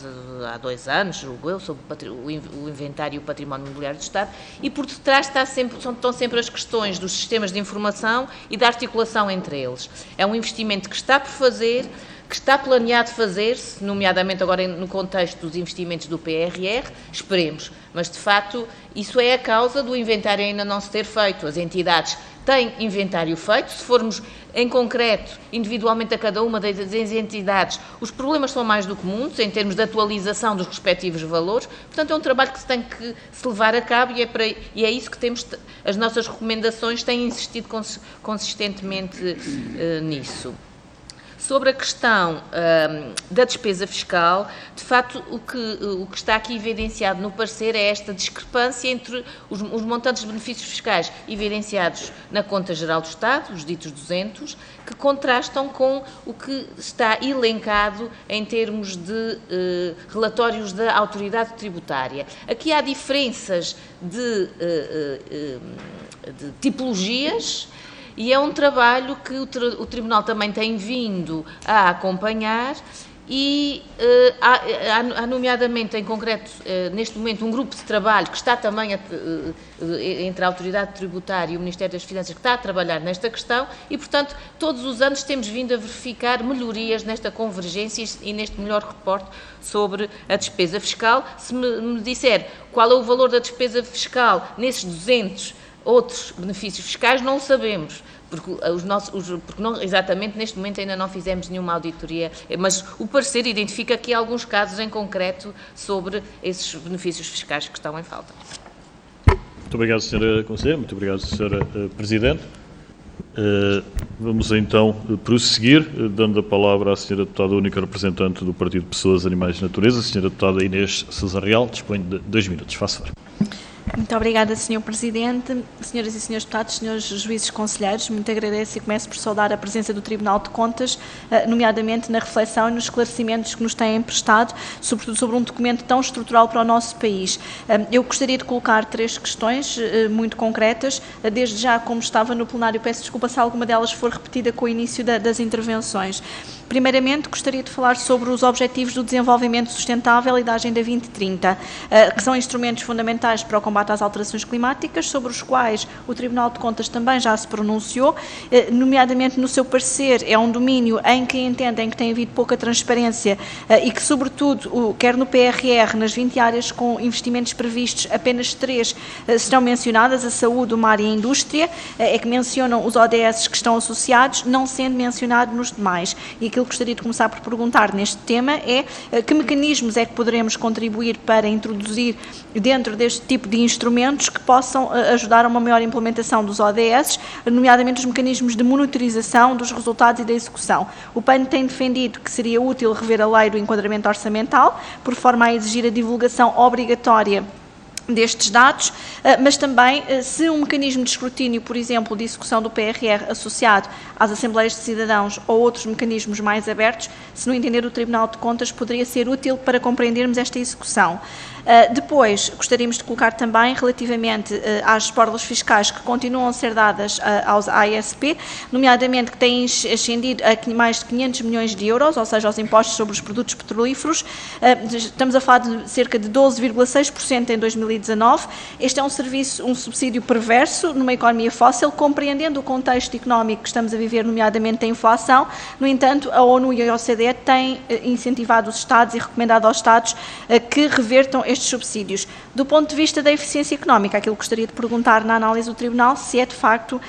C: há 2 anos, julgo eu, sobre o inventário e o património imobiliário do Estado, e por detrás estão sempre as questões dos sistemas de informação e da articulação entre eles. É um investimento que está por fazer, que está planeado fazer-se, nomeadamente agora no contexto dos investimentos do PRR, esperemos, mas de facto isso é a causa do inventário ainda não se ter feito. As entidades têm inventário feito, se formos em concreto, individualmente a cada uma das entidades, os problemas são mais do que muitos, em termos de atualização dos respectivos valores, portanto é um trabalho que se tem que se levar a cabo e é isso que temos, as nossas recomendações têm insistido consistentemente nisso. Sobre a questão da despesa fiscal, de facto, o que está aqui evidenciado no parecer é esta discrepância entre os montantes de benefícios fiscais evidenciados na Conta Geral do Estado, os ditos 200, que contrastam com o que está elencado em termos de relatórios da autoridade tributária. Aqui há diferenças de tipologias. E é um trabalho que o Tribunal também tem vindo a acompanhar e há nomeadamente, em concreto, neste momento, um grupo de trabalho que está também entre a Autoridade Tributária e o Ministério das Finanças, que está a trabalhar nesta questão e, portanto, todos os anos temos vindo a verificar melhorias nesta convergência e neste melhor reporte sobre a despesa fiscal. Se me disser qual é o valor da despesa fiscal nesses 200 outros benefícios fiscais, não o sabemos, porque exatamente neste momento ainda não fizemos nenhuma auditoria, mas o parecer identifica aqui alguns casos em concreto sobre esses benefícios fiscais que estão em falta.
A: Muito obrigado, Sra. Conselheira, muito obrigado, Sra. Presidente. Vamos então prosseguir, dando a palavra à Sra. Deputada única representante do Partido Pessoas, Animais e Natureza, Sra. Deputada Inês Sousa Real, dispõe de 2 minutos. Faça favor.
H: Muito obrigada, Sr. Presidente, Senhoras e Senhores Deputados, Senhores Juízes Conselheiros. Muito agradeço e começo por saudar a presença do Tribunal de Contas, nomeadamente na reflexão e nos esclarecimentos que nos têm prestado, sobretudo sobre um documento tão estrutural para o nosso país. Eu gostaria de colocar 3 questões muito concretas. Desde já, como estava no plenário, peço desculpa se alguma delas for repetida com o início das intervenções. Primeiramente, gostaria de falar sobre os Objetivos do Desenvolvimento Sustentável e da Agenda 2030, que são instrumentos fundamentais para o combate combate às alterações climáticas, sobre os quais o Tribunal de Contas também já se pronunciou, nomeadamente no seu parecer. É um domínio em que entendem que tem havido pouca transparência e que, sobretudo, quer no PRR, nas 20 áreas com investimentos previstos, apenas 3 serão mencionadas, a saúde, o mar e a indústria, é que mencionam os ODS que estão associados, não sendo mencionado nos demais. E aquilo que gostaria de começar por perguntar neste tema é que mecanismos é que poderemos contribuir para introduzir dentro deste tipo de instrumentos que possam ajudar a uma maior implementação dos ODS, nomeadamente os mecanismos de monitorização dos resultados e da execução. O PAN tem defendido que seria útil rever a lei do enquadramento orçamental, por forma a exigir a divulgação obrigatória destes dados, mas também se um mecanismo de escrutínio, por exemplo, de execução do PRR associado às Assembleias de Cidadãos ou outros mecanismos mais abertos, se no entender do Tribunal de Contas poderia ser útil para compreendermos esta execução. Depois, gostaríamos de colocar também, relativamente às borlas fiscais que continuam a ser dadas aos ASP, nomeadamente que têm ascendido a mais de 500 milhões de euros, ou seja, aos impostos sobre os produtos petrolíferos. Estamos a falar de cerca de 12,6% em 2019. Este é um subsídio perverso numa economia fóssil, compreendendo o contexto económico que estamos a viver, nomeadamente a inflação. No entanto, a ONU e a OCDE têm incentivado os Estados e recomendado aos Estados que revertam estes subsídios. Do ponto de vista da eficiência económica, aquilo que gostaria de perguntar na análise do Tribunal, se é de facto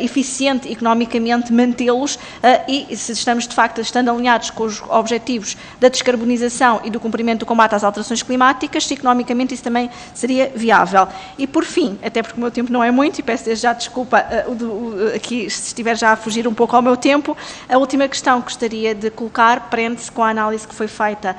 H: eficiente economicamente mantê-los e se estamos de facto estando alinhados com os objetivos da descarbonização e do cumprimento do combate às alterações climáticas, se economicamente isso também seria viável. E por fim, até porque o meu tempo não é muito e peço desde já desculpa aqui se estiver já a fugir um pouco ao meu tempo, a última questão que gostaria de colocar prende-se com a análise que foi feita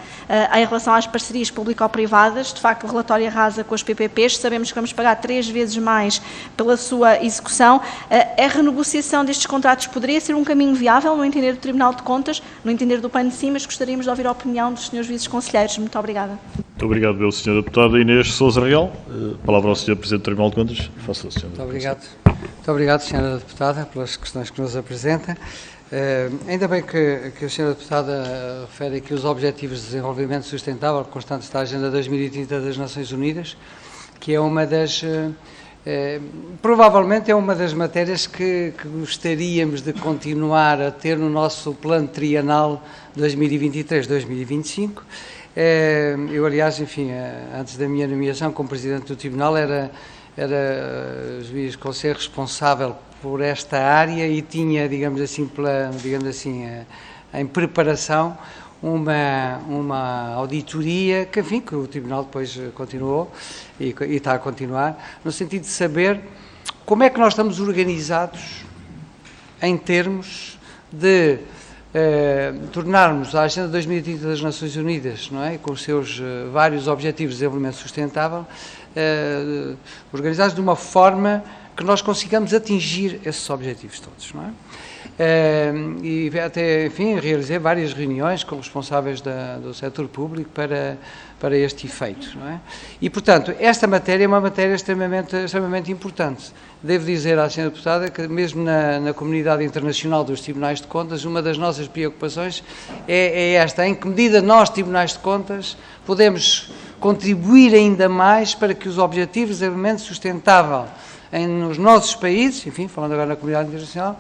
H: em relação às parcerias público-privadas. De facto, o relatório arrasa com as PPPs, sabemos que vamos pagar 3 vezes mais pela sua execução. A renegociação destes contratos poderia ser um caminho viável, no entender do Tribunal de Contas, no entender do PAN de sim, mas gostaríamos de ouvir a opinião dos senhores vice-conselheiros. Muito obrigada.
A: Muito obrigado, meu Sr. Deputado Inês Sousa Real. Palavra ao Sr. Presidente do Tribunal de Contas. Faça o Sr.
B: Muito obrigado. Muito obrigado, Sra. Deputada, pelas questões que nos apresenta. Ainda bem que a Sra. Deputada refere aqui os Objetivos de Desenvolvimento Sustentável constantes da Agenda 2030 das Nações Unidas, que é uma das, provavelmente é uma das matérias que gostaríamos de continuar a ter no nosso plano trienal 2023-2025. Eu, aliás, enfim, antes da minha nomeação como Presidente do Tribunal, era juiz conselheiro responsável por esta área e tinha, digamos assim, em preparação uma auditoria que, enfim, que o Tribunal depois continuou e está a continuar, no sentido de saber como é que nós estamos organizados em termos de tornarmos a Agenda 2030 das Nações Unidas, não é, com os seus vários Objetivos de Desenvolvimento Sustentável, organizados de uma forma que nós consigamos atingir esses objetivos todos, não é? E até, enfim, realizei várias reuniões com responsáveis do setor público para este efeito, não é? E, portanto, esta matéria é uma matéria extremamente importante. Devo dizer à Sra. Deputada que, mesmo na comunidade internacional dos Tribunais de Contas, uma das nossas preocupações é esta: em que medida nós, Tribunais de Contas, podemos contribuir ainda mais para que os Objetivos de Desenvolvimento Sustentável nos nossos países, enfim, falando agora na comunidade internacional,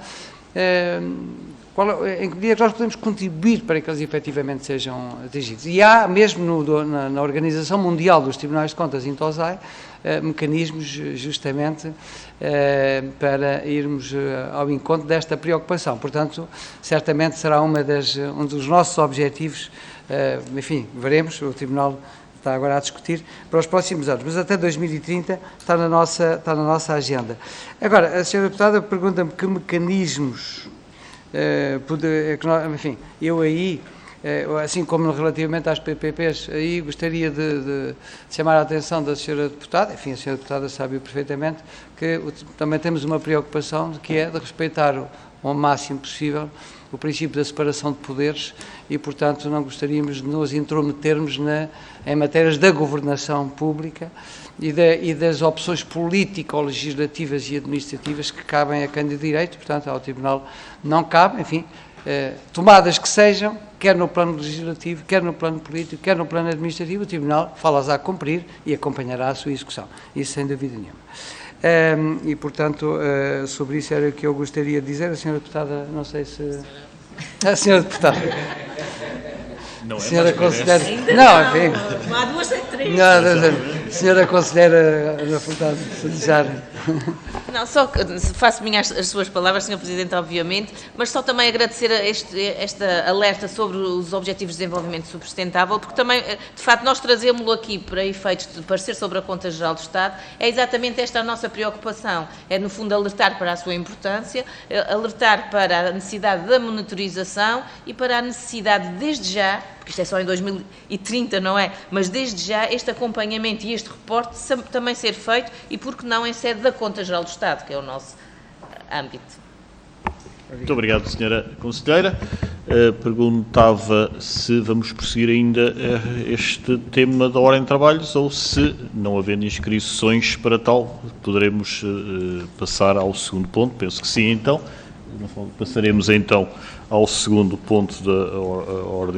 B: em que medida que nós podemos contribuir para que eles efetivamente sejam atingidos. E há, mesmo na Organização Mundial dos Tribunais de Contas, INTOSAI, mecanismos justamente para irmos ao encontro desta preocupação. Portanto, certamente será um dos nossos objetivos, enfim, veremos, o Tribunal está agora a discutir para os próximos anos, mas até 2030 está na nossa agenda. Agora, a Sra. Deputada pergunta-me que mecanismos, enfim, eu aí, assim como relativamente às PPPs, aí gostaria de chamar a atenção da Sra. Deputada, enfim, a Sra. Deputada sabe perfeitamente que também temos uma preocupação que é de respeitar ao máximo possível o princípio da separação de poderes e, portanto, não gostaríamos de nos intrometermos em matérias da governação pública e das opções político-legislativas e administrativas que cabem a quem de direito, portanto, ao Tribunal não cabe, enfim, tomadas que sejam, quer no plano legislativo, quer no plano político, quer no plano administrativo, o Tribunal fala-as a cumprir e acompanhará a sua execução. Isso sem dúvida nenhuma. E, portanto, sobre isso era o que eu gostaria de dizer. A senhora deputada, não sei se... A senhora deputada...
A: Não é
B: Senhora
A: mais
B: Conselheira...
C: Ainda
B: Não, enfim...
C: Não há duas sem três.
B: Não, senhora Conselheira Ana Furtado, se desejar...
C: Não, só faço minhas as suas palavras, Sr. Presidente, obviamente, mas só também agradecer esta alerta sobre os Objetivos de Desenvolvimento Sustentável, porque também, de facto, nós trazemos-lo aqui para efeitos de parecer sobre a Conta Geral do Estado, é exatamente esta a nossa preocupação, é no fundo alertar para a sua importância, alertar para a necessidade da monitorização e para a necessidade, desde já, porque isto é só em 2030, não é? Mas desde já este acompanhamento e este reporte também ser feito e, por que não, em sede da Conta Geral do Estado, que é o nosso âmbito.
A: Muito obrigado, Sra. Conselheira. Perguntava se vamos prosseguir ainda este tema da ordem de trabalhos ou se, não havendo inscrições para tal, poderemos passar ao segundo ponto. Penso que sim, então. Passaremos então ao segundo ponto da ordem